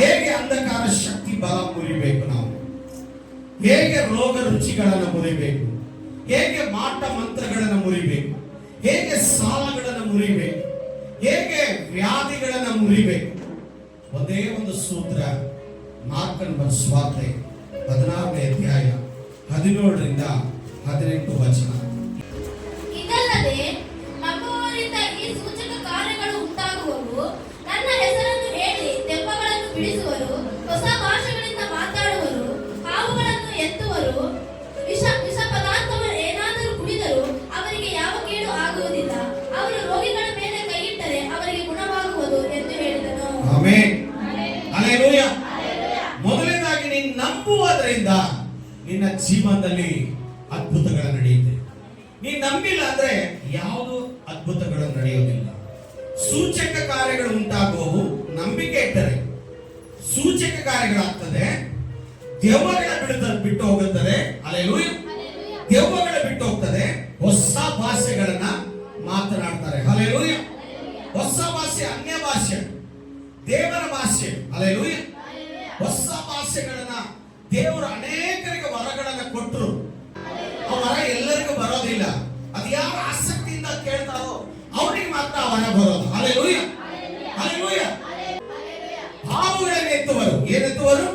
ಹೇಗೆ ಅಂಧಕಾರ ಶಕ್ತಿ ಬಲ ಮುರಿಬೇಕು, ನಾವು ಹೇಗೆ ರೋಗ ರುಚಿಗಳನ್ನು ಮುರಿಬೇಕು, ಹೇಗೆ ಮಾಟ ಮಂತ್ರಗಳನ್ನು ಮುರಿಬೇಕು, ಹೇಗೆ ಸಾಲಗಳನ್ನು ಮುರಿಬೇಕು, ಹೇಗೆ ವ್ಯಾಧಿಗಳನ್ನು ಮುರಿಬೇಕು. ಒಂದೇ ಒಂದು ಸೂತ್ರ, ಮಾರ್ಕನ ಸುವಾರ್ತೆ 16ನೇ ಅಧ್ಯಾಯ 17ರಿಂದ 18 ವಚನ. ಇದಲ್ಲದೆ ನಂಬುವವರಿಂದ ಈ ಸೂಚಕ ಕಾರ್ಯಗಳು ಉಂಟಾಗುವವು. ನನ್ನ ಹೆಸರನ್ನು ಹೇಳಿ ದೆವ್ವಗಳನ್ನು ಬಿಡಿಸುವರು, ಹೊಸ ಭಾಷೆಗಳಿಂದ ಮಾತಾಡುವರು, ಹಾವುಗಳನ್ನು ಎತ್ತುವರು, ವಿಷ ಪದಾರ್ಥವನ್ನು ಏನಾದರೂ ಕುಡಿದರೂ ಅವರಿಗೆ ಯಾವ ಕೇಡು ಆಗುವುದಿಲ್ಲ. ಅವರು ರೋಗಿಗಳ ಮೇಲೆ ಕೈಯಿಟ್ಟರೆ ಅವರಿಗೆ ಗುಣವಾಗುವುದು ಎಂದು ಹೇಳಿದನು. ಆಮೆನ್. ಹಲ್ಲೆಲೂಯಾ. ಮೊದಲನೇದಾಗಿ ನೀನು ನಂಬುವುದರಿಂದ ನಿನ್ನ ಜೀವನದಲ್ಲಿ ಅದ್ಭುತಗಳು ನಡೆಯುತ್ತೆ. ನೀನು ನಂಬಿಲ್ಲ ಅಂದ್ರೆ ಯಾವುದು ಅದ್ಭುತಗಳು ನಡೆಯೋದಿಲ್ಲ. ಸೂಚಕ ಕಾರ್ಯಗಳು ಉಂಟಾಗುವವು. ನಂಬಿಕೆ ಇಟ್ಟರೆ ಸೂಚಕ ಕಾರ್ಯಗಳಾಗ್ತದೆ. ದೆವ್ವಗಳ ಬಿಟ್ಟು ಹೋಗುತ್ತದೆ. ಹಲ್ಲೆಲೂಯಾ. ದೆವ್ವಗಳ ಬಿಟ್ಟು ಹೋಗ್ತದೆ. ಹೊಸ ಭಾಷೆಗಳನ್ನ ಮಾತನಾಡ್ತಾರೆ. ಹಲ್ಲೆಲೂಯಾ. ಹೊಸ ಭಾಷೆ ಅನ್ಯ ಭಾಷೆ, ದೇವರ ಭಾಷೆ. ಹಲ್ಲೆಲೂಯಾ. ಹೊಸ ಭಾಷೆಗಳನ್ನ ದೇವರು ಅನೇಕರಿಗೆ ವರಗಳನ್ನ ಕೊಟ್ಟರು. ಆ ವರ ಎಲ್ಲರಿಗೂ ಬರೋದಿಲ್ಲ. ಅದು ಯಾರು ಆಸಕ್ತಿಯಿಂದ ಕೇಳ್ತಾರೋ ಅವರಿಗೆ ಮಾತ್ರ ಆ ವರ ಬರೋದು. ಹಲ್ಲೆಲೂಯಾ. ಹಲ್ಲೆಲೂಯಾ. ಹಾವುಗಳನ್ನು ಎತ್ತುವರು. ಏನೆತ್ತುವರು?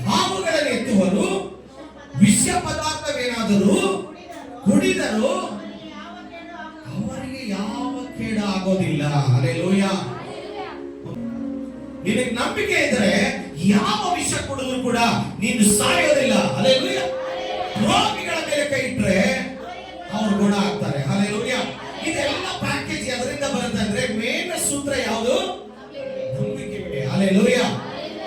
ಹಾವುಗಳನ್ನು ಎತ್ತುವರು. ವಿಷ ಪದಾರ್ಥವೇನಾದರೂ ಕುಡಿದರೂ ಅವರಿಗೆ ಯಾವ ಕೇಡು ಆಗೋದಿಲ್ಲ. ಹಲ್ಲೆಲೂಯಾ. ನಿನಗೆ ನಂಬಿಕೆ ಇದ್ರೆ ಯಾವ ವಿಷ ಕುಡಿದ್ರು ಕೂಡ ನೀನು ಸಾಯೋದಿಲ್ಲ. ಹಲ್ಲೆಲೂಯಾ. ರೋಗಿಗಳ ಮೇಲೆ ಕೈ ಇಟ್ರೆ ಅವರು ಗುಣ ಆಗ್ತಾರೆ. ಹಲ್ಲೆಲೂಯಾ. ಇದೆಲ್ಲ ಪ್ಯಾಕೇಜ್ ಅದರಿಂದ ಬರುತ್ತೆ ಅಂದ್ರೆ ಮೇನ್ ಸೂತ್ರ ಯಾವುದು? ನಂಬಿಕೆ ಇದೆ. ಹಲ್ಲೆಲೂಯಾ.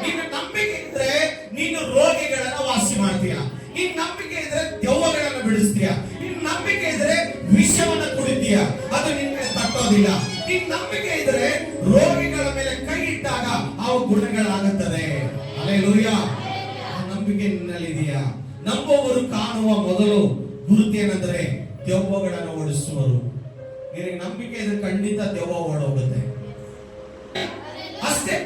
ನೀನು ನಂಬಿಕೆ ಇದ್ರೆ ನೀನು ರೋಗಿಗಳನ್ನ ವಾಸಿ ಮಾಡ್ತೀಯ. ನೀನ್ ನಂಬಿಕೆ ಇದ್ರೆ ದೆವ್ವಗಳನ್ನ ಬಿಡಿಸ್ತೀಯ. ನಿನ್ ನಂಬಿಕೆ ಇದ್ರೆ ವಿಷವನ್ನ ಕುಡಿತೀಯ, ಅದು ನಿನ್ಗೆ ತಟ್ಟೋದಿಲ್ಲ. ನಿನ್ ನಂಬಿಕೆ ಇದ್ರೆ ರೋಗಿಗಳ ಮೇಲೆ ಕೈ ಇಟ್ಟಾಗ ಅವು ಗುಣಗಳಾಗುತ್ತದೆ. ಹಲ್ಲೆಲೂಯಾ. ಆ ನಂಬಿಕೆ ನಿನ್ನಲ್ಲಿ ಇದೆಯಾ? ನಂಬುವವರು ಕಾಣುವ ಮೊದಲು ಗುರುತೇನೆಂದರೆ ದೆವ್ವಗಳನ್ನು ಓಡಿಸುವರು. ನಿನಗೆ ನಂಬಿಕೆ ಇದ್ರೆ ಖಂಡಿತ ದೆವ್ವ ಓಡೋಗುತ್ತೆ. ಅಷ್ಟೇ.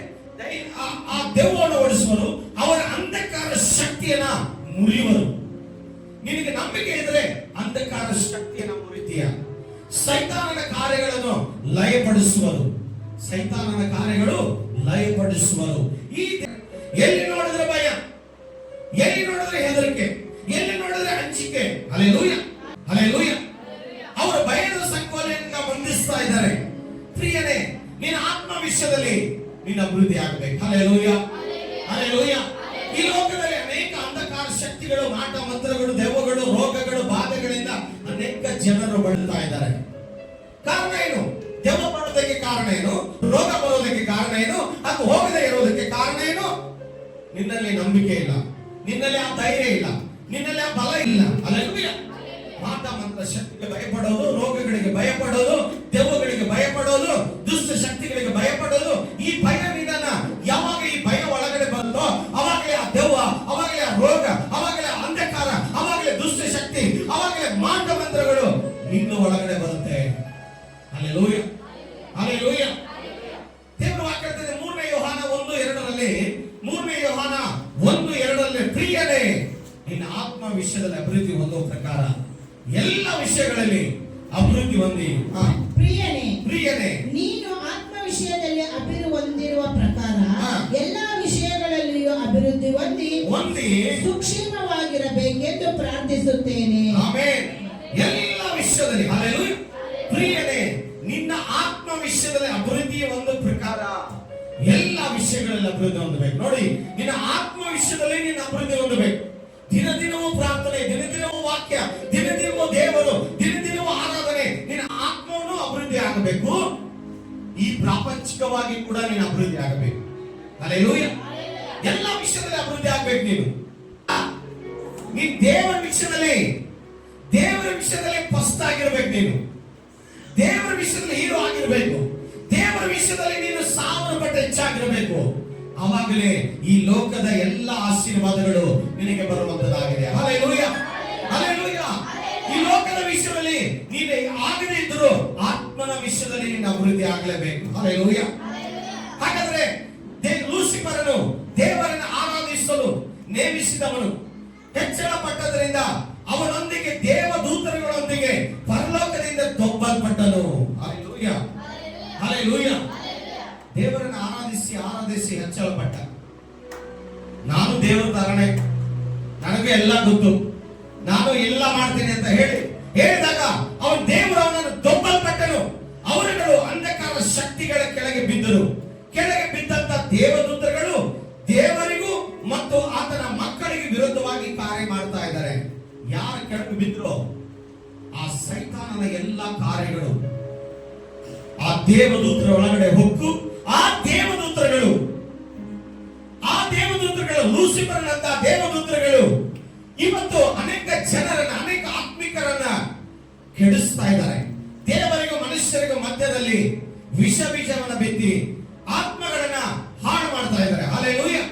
ಆ ದೆವ್ವವನ್ನು ಓಡಿಸುವರು. ಅವರ ಅಂಧಕಾರ ಶಕ್ತಿಯನ್ನ ಮುರಿಯುವರು. ನಿನಗೆ ನಂಬಿಕೆ ಇದ್ರೆ ಅಂಧಕಾರ ಶಕ್ತಿಯನ್ನ ಮುರಿತೀಯ. ಸೈತಾನನ ಕಾರ್ಯಗಳನ್ನು ಲಯಪಡಿಸುವರು. ಸೈತಾನನ ಕಾರ್ಯಗಳು ಲಯಪಡಿಸುವರು. ಈ ಎಲ್ಲಿ ನೋಡಿದ್ರೆ ಭಯ, ಎಲ್ಲಿ ನೋಡಿದ್ರೆ ಹೆದರಿಕೆ, ಎಲ್ಲಿ ನೋಡಿದ್ರೆ ಹಂಚಿಕೆ. ಹಲ್ಲೆಲೂಯಾ. ಹಲ್ಲೆಲೂಯಾ. ಅವರ ಭಯದ ಸಂಕೋಲೆಯಿಂದ ಬಂಧಿಸ್ತಾ ಇದ್ದಾರೆ. ಪ್ರಿಯನೇ, ನಿನ್ನ ಆತ್ಮ ವಿಷಯದಲ್ಲಿ ನಿನ್ನ ಅಭಿವೃದ್ಧಿ ಆಗಬೇಕು. ಹಲ್ಲೆಲೂಯಾ. ಹಲ್ಲೆಲೂಯಾ. ಈ ಲೋಕದಲ್ಲಿ ಅನೇಕ ಅಂಧಕಾರ ಶಕ್ತಿಗಳು, ಮಾಟ ಮಂತ್ರಗಳು, ದೆವ್ವಗಳು, ರೋಗಗಳು, ಬಾಧೆಗಳಿಂದ ಅನೇಕ ಜನರು ಬಳಲ್ತಾ ಇದ್ದಾರೆ. ಕಾರಣ ಏನು? ದೆವ್ವ ಬರೋದಕ್ಕೆ ಕಾರಣ ಏನು? ರೋಗ ಬರೋದಕ್ಕೆ ಕಾರಣ ಏನು? ಅದು ಹೋಗದೆ ಇರೋದಕ್ಕೆ ಕಾರಣ ಏನು? ನಿನ್ನಲ್ಲಿ ನಂಬಿಕೆ ಇಲ್ಲ, ನಿನ್ನಲ್ಲಿ ಆ ಧೈರ್ಯ ಇಲ್ಲ, ನಿನ್ನಲ್ಲಿ ಆ ಬಲ ಇಲ್ಲ. ಹಲ್ಲೆಲೂಯಾ. ಮಾಟ ಮಂತ್ರ ಶಕ್ತಿಗೆ ಭಯಪಡೋದು, ರೋಗಗಳಿಗೆ ಭಯಪಡೋದು, ದೆವ್ವಗಳಿಗೆ ಭಯಪಡೋದು, ದುಷ್ಟ ಶಕ್ತಿಗಳಿಗೆ ಭಯಪಡೋದು. ಈ ಭಯ ನಿನ್ನ ಯಾವಾಗ ಈ ಭಯ ಒಳಗಡೆ ಬಂತೋ ಅವಾಗಲೇ ಆ ದೆವ್ವ, ಅವಾಗಲೇ ಆ ರೋಗ, ಅವಾಗಲೇ ಅಂಧಕಾರ, ಅವಾಗಲೇ ದುಷ್ಟ ಶಕ್ತಿ, ಅವಾಗಲೇ ಮಾಟ ಮಂತ್ರಗಳು ನಿನ್ನ ಒಳಗಡೆ ಬರುತ್ತೆ. ಹಲ್ಲೆಲೂಯಾ. ಹಲ್ಲೆಲೂಯಾ. ದೇವರ ವಾಕ್ಯ ಹೇಳ್ತದೆ 3ನೇ ಯೋಹಾನ 1:2ರಲ್ಲಿ, 3ನೇ ಯೋಹಾನ 1:2ರಲ್ಲಿ, ಪ್ರಿಯನೇ, ನಿನ್ನ ಆತ್ಮ ವಿಷಯದಲ್ಲಿ ಅಭಿವೃದ್ಧಿ ಹೊಂದುವ ಪ್ರಕಾರ ಎಲ್ಲ ವಿಷಯಗಳಲ್ಲಿ ಅಭಿವೃದ್ಧಿ ಹೊಂದಿ. ಪ್ರಿಯನೇ, ಪ್ರಿಯನೇ, ನೀನು ಆತ್ಮ ವಿಷಯದಲ್ಲಿ ಅಭಿವೃದ್ಧಿ ಹೊಂದಿರುವ ಪ್ರಕಾರ ಎಲ್ಲಾ ವಿಷಯಗಳಲ್ಲಿಯೂ ಅಭಿವೃದ್ಧಿ ಹೊಂದಿ ಸೂಕ್ಷ್ಮವಾಗಿರಬೇಕೆಂದು ಪ್ರಾರ್ಥಿಸುತ್ತೇನೆ. ಆಮೆನ್. ಎಲ್ಲ ವಿಷಯದಲ್ಲಿ. ಹಲ್ಲೆಲೂಯಾ. ಪ್ರಿಯನೇ, ನಿನ್ನ ಆತ್ಮ ವಿಷಯದಲ್ಲಿ ಅಭಿವೃದ್ಧಿ ಹೊಂದುವ ಪ್ರಕಾರ ಎಲ್ಲ ವಿಷಯಗಳಲ್ಲಿ ಅಭಿವೃದ್ಧಿ ಹೊಂದಬೇಕು. ನೋಡಿ, ನಿನ್ನ ಆತ್ಮ ವಿಷಯದಲ್ಲಿ ನಿನ್ನ ಅಭಿವೃದ್ಧಿ ಹೊಂದಬೇಕು. ದಿನ ದಿನವೂ ಪ್ರಾರ್ಥನೆ, ದಿನ ದಿನವೂ ವಾಕ್ಯ, ದಿನ ದಿನವೂ ದೇವರು, ದಿನ ದಿನವೂ ಆರಾಧನೆ. ನಿನ್ನ ಆತ್ಮವನ್ನು ಅಭಿವೃದ್ಧಿ ಆಗಬೇಕು. ಈ ಪ್ರಾಪಂಚಿಕವಾಗಿ ಕೂಡ ನೀನು ಅಭಿವೃದ್ಧಿ ಆಗಬೇಕು. ಹಲ್ಲೆಲೂಯಾ. ಎಲ್ಲ ವಿಷಯದಲ್ಲಿ ಅಭಿವೃದ್ಧಿ ಆಗಬೇಕು. ನೀನು ದೇವರ ವಿಷಯದಲ್ಲಿ ಫಸ್ಟ್ ಆಗಿರ್ಬೇಕು. ನೀನು ದೇವರ ವಿಷಯದಲ್ಲಿ ಹೀರೋ ಆಗಿರ್ಬೇಕು. ದೇವರ ವಿಷಯದಲ್ಲಿ ನೀನು 1000 ಪಟ್ಟು ಹೆಚ್ಚಾಗಿರಬೇಕು. ಅವಾಗಲೇ ಈ ಲೋಕದ ಎಲ್ಲ ಆಶೀರ್ವಾದಗಳು ನಿನಗೆ ಬರುವಂತದ್ದಾಗಿದೆ. ಹಲ್ಲೆಲೂಯಾ. ಹಲ್ಲೆಲೂಯಾ. ಈ ಲೋಕದ ವಿಷಯದಲ್ಲಿ ನೀನು ಆಗದೇ ಇದ್ದರೂ ಆತ್ಮನ ವಿಷಯದಲ್ಲಿ ನೀನು ಅಭಿವೃದ್ಧಿ ಆಗಲೇಬೇಕು. ಹಲ್ಲೆಲೂಯಾ. ಹಾಗಾದ್ರೆ ಲೂಸಿಫರನು ನೇಮಿಸಿದವನು. ಹೆಚ್ಚಳ ಪಟ್ಟದರಿಂದ ಅವನೊಂದಿಗೆ ದೇವದೂತರುಗಳೊಂದಿಗೆ ಪರಲೋಕದಿಂದ ದೊಬ್ಬಲ್ಪಟ್ಟನು. Hallelujah, hallelujah. ದೇವರನ್ನು ಆರಾಧಿಸಿ ಆರಾಧಿಸಿ ಹೆಚ್ಚಳಪಟ್ಟ. ನಾನು ದೇವರ ತರನೇ, ನನಗೆ ಎಲ್ಲ ಗೊತ್ತು, ನಾನು ಎಲ್ಲ ಮಾಡ್ತೀನಿ ಅಂತ ಹೇಳಿದಾಗ ಅವನ ದೇವರು ಅವನನ್ನು ದೊಬ್ಬಲ್ಪಟ್ಟನು. ಅವರುಗಳು ಅಂಧಕಾರ ಶಕ್ತಿಗಳ ಕೆಳಗೆ ಬಿದ್ದರು. ಕೆಳಗೆ ಬಿದ್ದಂತ ದೇವದೂತರುಗಳು ದೇವರಿಗೂ ಮತ್ತು ಆತನ ಮಕ್ಕಳಿಗೆ ವಿರುದ್ಧವಾಗಿ ಕಾರ್ಯ ಮಾಡ್ತಾ ಇದ್ದಾರೆ. ಯಾರ ಕೆಳಗೆ ಬಿದ್ರು? ಆ ಸೈತಾನನ ಎಲ್ಲ ಕಾರ್ಯಗಳು ಆ ದೇವದೂತರ ಒಳಗಡೆ ಹೊಕ್ಕು ಆ ದೇವದೂತರುಗಳು ಲೂಸಿಫರ್ನಂತ ದೇವದೂತರುಗಳು ಇವತ್ತು ಅನೇಕ ಜನರನ್ನ, ಅನೇಕ ಆತ್ಮಿಕರನ್ನ ಕೆಡಿಸ್ತಾ ಇದ್ದಾರೆ. ದೇವರಿಗೂ ಮನುಷ್ಯರಿಗೂ ಮಧ್ಯದಲ್ಲಿ ವಿಷ ಬೀಜವನ್ನ ಬಿತ್ತಿ ಆತ್ಮಗಳನ್ನ ಹಾಳು ಮಾಡ್ತಾ ಇದ್ದಾರೆ. Hallelujah,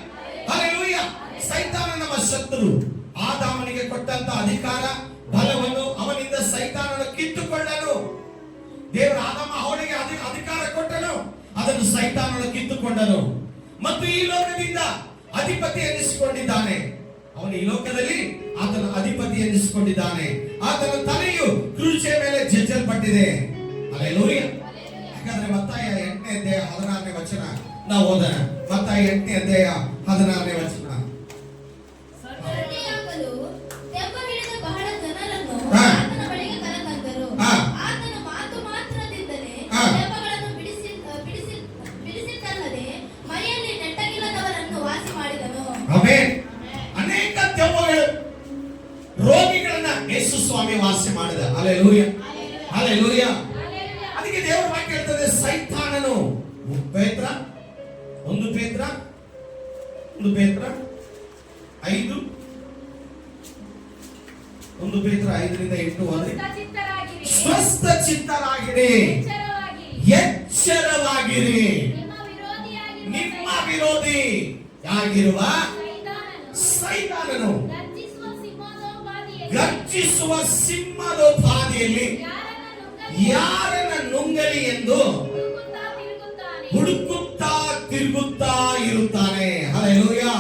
hallelujah. ಸೈತಾನ ನಮ್ಮ ಶತ್ರು. ಆದಾಮನಿಗೆ ಕೊಟ್ಟಂತ ಅಧಿಕಾರ ಬಲವನ್ನು ಅವನಿಂದ ಸೈತಾನನ ಕಿತ್ತುಕೊಂಡನು. ದೇವರ ಆದಾಮ ಅವನಿಗೆ ಅಧಿಕಾರ ಕೊಟ್ಟನು, ಅದನ್ನು ಸೈತಾನನ ಕಿತ್ತುಕೊಂಡನು ಮತ್ತು ಈ ಲೋಕದಿಂದ ಅಧಿಪತಿ ಎನ್ನಿಸಿಕೊಂಡಿದ್ದಾನೆ. ಅವನು ಈ ಲೋಕದಲ್ಲಿ ಆತನ ಅಧಿಪತಿ ಎನ್ನಿಸಿಕೊಂಡಿದ್ದಾನೆ. ಆತನ ತಲೆಯು ಕ್ರೂಸೆಯ ಮೇಲೆ ಜಜ್ಜಲ್ಪಟ್ಟಿದೆ. ಹಲ್ಲೆಲೂಯಾ. ಯಾಕಂದ್ರೆ ಮತ್ತಾಯ 8ನೇ ಅಧ್ಯಾಯ 16ನೇ ವಚನ ನಾವು ಓದೋಣ. ಮತ್ತಾಯ 8ನೇ ಅಧ್ಯಾಯ 16ನೇ ವಚನ. ದೆವ್ವ ಹಿಡಿದ ಬಹಳ ಜನರನ್ನು ಆತನ ಬಳಿಗೆ ಕರೆತಂದರು. ಆತನ ಮಾತು ಮಾತ್ರದಿಂದಲೇ ದೆವ್ವಗಳನ್ನು ಬಿಡಿಸಿದ್ದಲ್ಲದೆ ಮೈಯಲ್ಲಿ ನೆಟ್ಟಗಿಲ್ಲದವರನ್ನು ವಾಸಿ ಮಾಡಿದನು. ಆಮೆನ್. ಅನೇಕ ದೆವ್ವಗಳು, ರೋಗಿಗಳನ್ನ ಯೇಸು ಸ್ವಾಮಿ ವಾಸಿ ಮಾಡಿದ. Hallelujah, hallelujah. ಅದಕ್ಕೆ ದೇವರ ವಾಕ್ಯ ಹೇಳ್ತದೆ, ಸೈತಾನನು 1 ಪೇತ್ರ 5:8 ಸ್ವಸ್ಥ ಚಿತ್ತರಾಗಿರಿ, ಎಚ್ಚರವಾಗಿರಿ. ನಿಮ್ಮ ವಿರೋಧಿ ಯಾಗಿರುವ ಸೈತಾನನು ಗರ್ಜಿಸುವ ಸಿಂಹದೋಪಾದಿಯಲ್ಲಿ ಯಾರನ್ನ ನುಂಗಲಿ ಎಂದು ಹುಡುಕುತ್ತಾ ತಿರುಗುತ್ತಾ ಇರುತ್ತಾನೆ. ಹಲ್ಲೆಲೂಯಾ.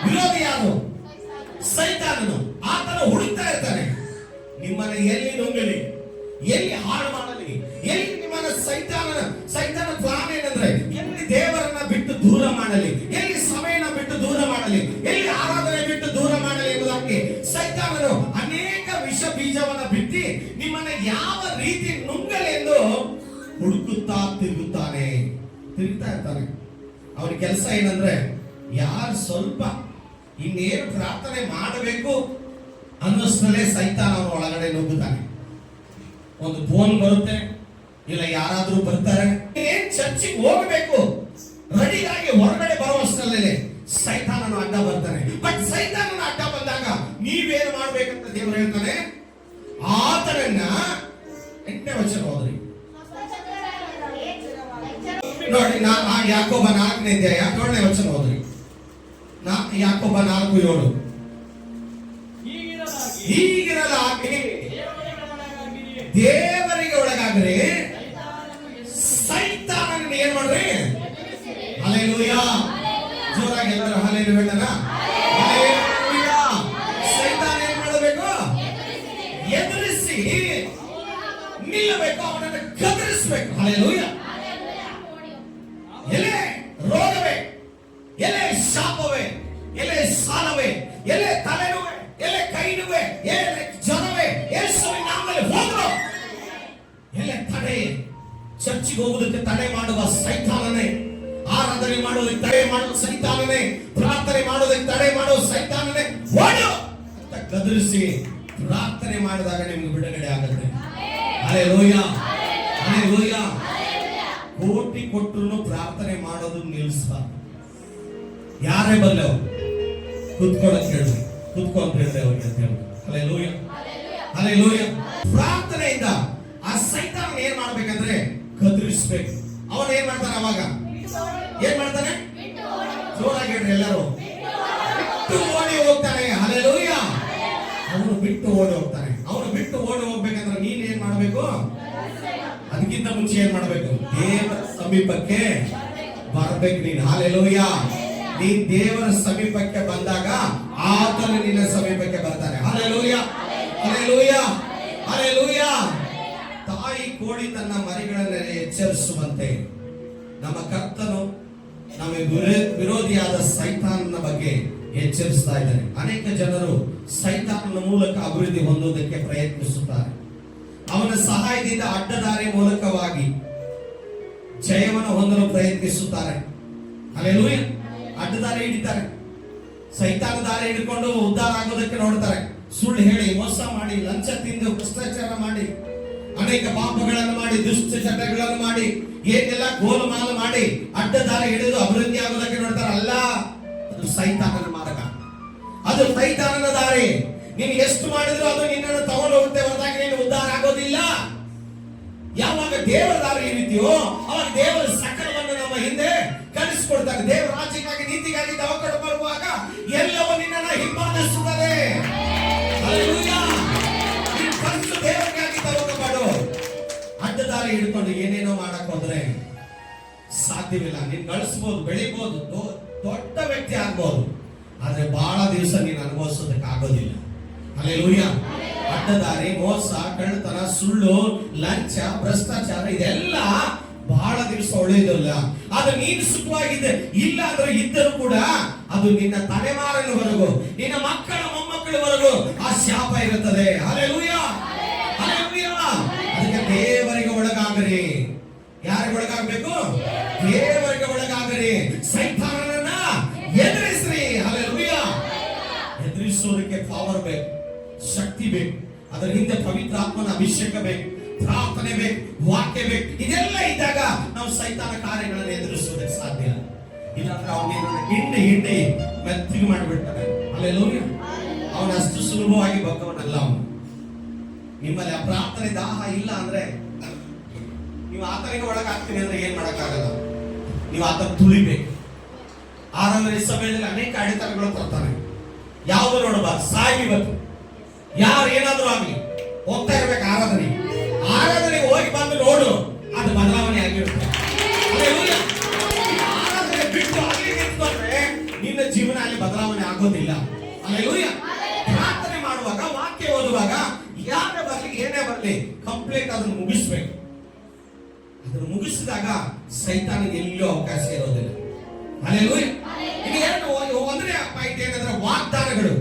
ವಿರೋಧಿ ಯಾರು? ಸೈತಾನನು. ಆತನು ಹುಡುಕ್ತಾ ಇರ್ತಾನೆ, ನಿಮ್ಮನ್ನ ಎಲ್ಲಿ ನುಂಗಲಿ, ಎಲ್ಲಿ ಹಾಳು ಮಾಡಲಿ, ಎಲ್ಲಿ ನಿಮ್ಮನ್ನ ಸೈತಾನ ಪ್ಲಾನ್ ಏನಂದ್ರೆ ಎಲ್ಲಿ ದೇವರನ್ನ ಬಿಟ್ಟು ದೂರ ಮಾಡಲಿ, ಎಲ್ಲಿ ಸಭೆಯನ್ನ ಬಿಟ್ಟು ದೂರ ಮಾಡಲಿ, ಎಲ್ಲಿ ಆರಾಧನೆ ಬಿಟ್ಟು ದೂರ ಮಾಡಲಿ ಎಂಬುದಾಗಿ ಸೈತಾನನು ಅನೇಕ ವಿಷ ಬೀಜವನ್ನ ಬಿತ್ತಿ ನಿಮ್ಮನ್ನ ಯಾವ ರೀತಿ ನುಂಗಲಿ ಎಂದು ಹುಡುಕುತ್ತಾ ತಿರುಗ್ತಾ ಇರ್ತಾನೆ. ಅವನ ಕೆಲಸ ಏನಂದ್ರೆ, ಯಾರು ಸ್ವಲ್ಪ ಇನ್ನೇನು ಪ್ರಾರ್ಥನೆ ಮಾಡಬೇಕು ಅನ್ನೋಷ್ಟರಲ್ಲೇ ಸೈತಾನ ಅವನ ಒಳಗಡೆ ನುಗ್ಗುತ್ತಾನೆ. ಒಂದು ಫೋನ್ ಬರುತ್ತೆ, ಇಲ್ಲ ಯಾರಾದ್ರೂ ಬರ್ತಾರೆ, ಏನ್ ಚರ್ಚಿಗೆ ಹೋಗಬೇಕು ರೆಡಿಯಾಗಿ ಹೊರಗಡೆ ಬರುವಷ್ಟರಲ್ಲೇ ಸೈತಾನನು ಅಡ್ಡ ಬರ್ತಾನೆ. ಬಟ್ ಸೈತಾನನ ಅಡ್ಡ ಬಂದಾಗ ನೀವೇನು ಮಾಡ್ಬೇಕಂತ ದೇವರು ಹೇಳ್ತಾನೆ, ಆತನನ್ನ 8ನೇ ವಚನ ಓದ್ರಿ ನೋಡಿ. ಯಾಕೋಬ 4ನೇ ಅಧ್ಯಾಯ 7ನೇ ವಚನ ಓದ್ರಿ. ಯಾಕೋಬ 4:7. ಹೀಗಿರಲಾಗಿ ದೇವರಿಗೆ ಒಳಗಾಗ್ರಿ, ಸೈತಾನನ ಏನ್ ಮಾಡ್ರಿ? ಹಲ್ಲೆಲೂಯಾ. ಜೋರಾಗಿ ಎಲ್ಲರೂ ಹಲ್ಲೆಲೂಯಾ ಹೇಳೋಣ. ಹಲ್ಲೆಲೂಯಾ. ಸೈತಾನ ಏನ್ ಮಾಡಬೇಕು? ಎದುರಿಸಿ ನಿಲ್ಲಬೇಕು, ಅವನನ್ನು ಗದರಿಸಬೇಕು. ಹಲ್ಲೆಲೂಯಾ. ಎಲೆ ರೋಗವೇ, ಎಲೆ ಶಾಪವೇ, ಎಲೆ ಸಾಲವೇ, ಎಲೆ ತಲೆನೋವೆ, ಎಲೆ ಕೈನುವೆ, ಎಲೆ ಜ್ವರವೇ, ಯೇಸುವಿನ ನಾಮದಲ್ಲಿ ಹೋದ್ರು. ಎಲೆ ತಡೆ, ಚರ್ಚಿಗೆ ಹೋಗುವುದಕ್ಕೆ ತಡೆ ಮಾಡುವ ಸೈತಾನನೇ, ಆರಾಧನೆ ಮಾಡುವುದಕ್ಕೆ ತಡೆ ಮಾಡುವ ಸೈತಾನನೇ, ಪ್ರಾರ್ಥನೆ ಮಾಡುವುದಕ್ಕೆ ತಡೆ ಮಾಡುವ ಸೈತಾನನೇ, ಓಡು ಅಂತ ಗದರಿಸಿ ಪ್ರಾರ್ಥನೆ ಮಾಡಿದಾಗ ನಿಮಗೆ ಬಿಡುಗಡೆ ಆಗುತ್ತೆ. Hallelujah, hallelujah. ಕೋಟಿ ಕೊಟ್ಟರು ಪ್ರಾರ್ಥನೆ ಮಾಡೋದು ನಿಲ್ಲಿಸಬಾರ್ದು. ಯಾರೇ ಬರಲಿ ಅವರು ಕುತ್ಕೊಳ್ಳೋಕೆ ಹೇಳಿ, ಕುತ್ಕೊಂಡು ಹೇಳ್ದೆ ಅವ್ರಿಗೆ ಅಂತ ಹೇಳಿ. Hallelujah, hallelujah. ಪ್ರಾರ್ಥನೆಯಿಂದ ಆ ಸೈತಾನ ಏನ್ ಮಾಡ್ಬೇಕಂದ್ರೆ ಗದರಿಸಬೇಕು. ಅವನು ಏನ್ ಮಾಡ್ತಾನೆ? ಅವಾಗ ಏನ್ ಮಾಡ್ತಾನೆ? ಜೋರಾಗಿ ಹೇಳ್ರಿ ಎಲ್ಲರೂ. ಬಿಟ್ಟು ಓಡಿ ಹೋಗ್ತಾನೆ. ಹಲ್ಲೆಲೂಯಾ. ಅವನು ಬಿಟ್ಟು ಓಡಿ ಹೋಗ್ತಾನೆ. ಅವನು ಬಿಟ್ಟು ಓಡಿ ಹೋಗ್ಬೇಕಂದ್ರೆ ನೀನ್ ಏನ್ ಮಾಡ್ಬೇಕು? ಅದಕ್ಕಿಂತ ಮುಂಚೆ ಏನ್ ಮಾಡ್ಬೇಕು? ದೇವರ ಸಮೀಪಕ್ಕೆ ಬರ್ಬೇಕು ನೀನು. ಹಲ್ಲೆಲೂಯಾ, ನೀ ದೇವರ ಸಮೀಪಕ್ಕೆ ಬಂದಾಗ ಆತನು ನಿನ್ನ ಸಮೀಪಕ್ಕೆ ಬರ್ತಾನೆ. Hallelujah, hallelujah, hallelujah. ತಾಯಿ ಕೋಳಿ ತನ್ನ ಮರಿಗಳನ್ನು ಎಚ್ಚರಿಸುವಂತೆ ನಮ್ಮ ಕರ್ತನು ನಮ್ಮ ವಿರೋಧಿಯಾದ ಸೈತಾನನ ಬಗ್ಗೆ ಎಚ್ಚರಿಸ್ತಾ ಇದ್ದಾರೆ. ಅನೇಕ ಜನರು ಸೈತಾನನ ಮೂಲಕ ಅಭಿವೃದ್ಧಿ ಹೊಂದುವುದಕ್ಕೆ ಪ್ರಯತ್ನಿಸುತ್ತಾರೆ. ಅವನ ಸಹಾಯದಿಂದ ಅಡ್ಡದಾರಿ ಮೂಲಕವಾಗಿ ಜಯವನ್ನು ಹೊಂದಲು ಪ್ರಯತ್ನಿಸುತ್ತಾರೆ. ಹಲ್ಲೆಲೂಯ. ಅಡ್ಡದಾರಿ ಹಿಡಿತಾರೆ, ಸೈತಾನ ದಾರಿ ಹಿಡ್ಕೊಂಡು ಉದ್ಧಾರ ಆಗೋದಕ್ಕೆ ನೋಡ್ತಾರೆ. ಸುಳ್ಳು ಹೇಳಿ, ಮೋಸ ಮಾಡಿ, ಲಂಚ ತಿಂದು, ಭ್ರಷ್ಟಾಚಾರ ಮಾಡಿ, ಅನೇಕ ಪಾಪಗಳನ್ನು ಮಾಡಿ, ದುಷ್ಟ ಚಟಗಳನ್ನು ಮಾಡಿ, ಏನೆಲ್ಲ ಗೋಲಮಾಲ ಮಾಡಿ ಅಡ್ಡದಾರಿ ಹಿಡಿದು ಅಭಿವೃದ್ಧಿ ಆಗೋದಕ್ಕೆ ನೋಡ್ತಾರೆ. ಅಲ್ಲ, ಅದು ಸೈತಾನನ ಮಾರ್ಗ, ಅದು ಸೈತಾನನ ದಾರಿ. ನೀನು ಎಷ್ಟು ಮಾಡಿದ್ರು ಅದು ನಿನ್ನನ್ನು ತಗೊಂಡು ಹೋಗುತ್ತೆ ಹೊರತಾಗಿ ನೀನು ಉದ್ಧಾರ ಆಗೋದಿಲ್ಲ. ಯಾವಾಗ ದೇವರ ದಾರಿ ಹಿಡಿತೀಯೋ ಅವಾಗ ದೇವರ ಸಕಲವನ್ನು ನಮ್ಮ ಹಿಂದೆ ಕಲಿಸಿಕೊಡ್ತಾರೆ. ದೇವರ ರಾಜ್ಯಕ್ಕಾಗಿ, ನೀತಿಗಾಗಿ ದವಕಡೆ ಬರುವಾಗ ಎಲ್ಲವೂ ನಿನ್ನನ್ನು ಹಿಂಬಾಲಿಸುತ್ತದೆ. ಹಲ್ಲೆಲೂಯ. ನೀನು ಫಸ್ಟ್ ದೇವರಿಗಾಗಿ ದವಕ ಮಾಡು. ಅಡ್ಡದಾರಿ ಹಿಡ್ಕೊಂಡು ಏನೇನೋ ಮಾಡಕ್ ಹೋದ್ರೆ ಸಾಧ್ಯವಿಲ್ಲ. ನೀನು ಗಳಿಸಬಹುದು, ಬೆಳಿಬಹುದು, ದೊಡ್ಡ ವ್ಯಕ್ತಿ ಆಗ್ಬಹುದು, ಆದ್ರೆ ಬಹಳ ದಿವಸ ನೀನು ಅನುಭವಿಸೋದಕ್ಕೆ ಆಗೋದಿಲ್ಲ. ಹಲ್ಲೆಲೂಯ. ಅಡ್ಡದಾರಿ, ಮೋಸ, ಕಳ್ಳತನ, ಸುಳ್ಳು, ಲಂಚ, ಭ್ರಷ್ಟಾಚಾರ ಇದೆಲ್ಲ ಬಹಳ ದಿವಸ ಒಳ್ಳೆಯದಲ್ಲ. ಅದು ನೀನು ಸುಖವಾಗಿದೆ ಇಲ್ಲ ಅಂದ್ರೆ ಇದ್ದರೂ ಕೂಡ ಅದು ನಿನ್ನ ತಲೆಮಾರಿನವರೆಗೂ, ನಿನ್ನ ಮಕ್ಕಳ ಮೊಮ್ಮಕ್ಕಳವರೆಗೂ ಆ ಶಾಪ ಇರುತ್ತದೆ. Hallelujah, hallelujah. ಅದಕ್ಕೆ ದೇವರಿಗೆ ಒಳಗಾಗರಿ. ಯಾರಿಗೆ ಒಳಗಾಗಬೇಕು? ದೇವರಿಗೆ ಒಳಗಾಗರಿ. ಸೈತಾನನನ್ನ ಎದುರಿಸ್ರಿ. ಹಲ್ಲೆಲೂಯ. ಎದುರಿಸೋದಕ್ಕೆ ಪವರ್ ಬೇಕು, ಶಕ್ತಿ ಬೇಕು. ಅದರ ಹಿಂದೆ ಪವಿತ್ರಾತ್ಮನ ಅಭಿಷೇಕ ಬೇಕು, ಪ್ರಾರ್ಥನೆ ಬೇಕು, ವಾಕ್ಯ ಬೇಕು. ಇದೆಲ್ಲ ಇದ್ದಾಗ ನಾವು ಸೈತಾನ ಕಾರ್ಯಗಳನ್ನು ಎದುರಿಸೋದಕ್ಕೆ ಸಾಧ್ಯ. ಇಲ್ಲಾಂದ್ರೆ ಅವನಿಗೆ ಹಿಂಡಿ ಮೆತ್ತಿಗೆ ಮಾಡಿಬಿಡ್ತಾನೆ. ಹಲ್ಲೆಲೂಯ. ಅವನು ಅಷ್ಟು ಸುಲಭವಾಗಿ ಬಗ್ಗವನಲ್ಲ. ಅವನು ನಿಮ್ಮಲ್ಲಿ ಆ ಪ್ರಾರ್ಥನೆ ದಾಹ ಇಲ್ಲ ಅಂದ್ರೆ ನೀವು ಆತನಿಗೆ ಒಳಗಾಗ್ತೀನಿ ಅಂದ್ರೆ ಏನ್ ಮಾಡಕ್ಕಾಗಲ್ಲ. ನೀವು ಆತನ ತುಳಿಬೇಕು. ಆರಾಧನೆ ಸಮಯದಲ್ಲಿ ಅನೇಕ ಅಡೆತಡೆಗಳು ಬರ್ತಾನೆ. ಯಾವುದು ನೋಡಬಾರ್ದು, ಸಾಯಿ ಇವತ್ತು ಯಾರು ಏನಾದ್ರೂ ಆಗ್ಲಿ ಹೋಗ್ತಾ ಇರ್ಬೇಕು. ಆರಾಧನೆಗೆ ಹೋಗಿ ಬಂದು ನೋಡು, ಅದು ಬದಲಾವಣೆ ಆಗಿರುತ್ತೆ. ಆರಾಧನೆ ಬಿಟ್ಟು ಅಲ್ಲಿ ನಿಂತ್ಕೊಂಡ್ರೆ ನಿನ್ನ ಜೀವನ ಅಲ್ಲಿ ಬದಲಾವಣೆ ಆಗೋದಿಲ್ಲ. ಹಲ್ಲೆಲೂಯ. ಪ್ರಾರ್ಥನೆ ಮಾಡುವಾಗ, ವಾಕ್ಯ ಓದುವಾಗ ಯಾರೇ ಬರ್ಲಿ ಏನೇ ಬರ್ಲಿ ಕಂಪ್ಲೀಟ್ ಅದನ್ನು ಮುಗಿಸ್ಬೇಕು. ಅದನ್ನು ಮುಗಿಸಿದಾಗ ಸೈತಾನಿಗೆ ಎಲ್ಲಿಯೂ ಅವಕಾಶ ಇರೋದಿಲ್ಲ. ಹಲ್ಲೆಲೂಯ. ಇದು ಎರಡು ಒಂದನೇ ಪಾಯಿಂಟ್ ಏನಂದ್ರೆ ವಾಗ್ದಾನಗಳು.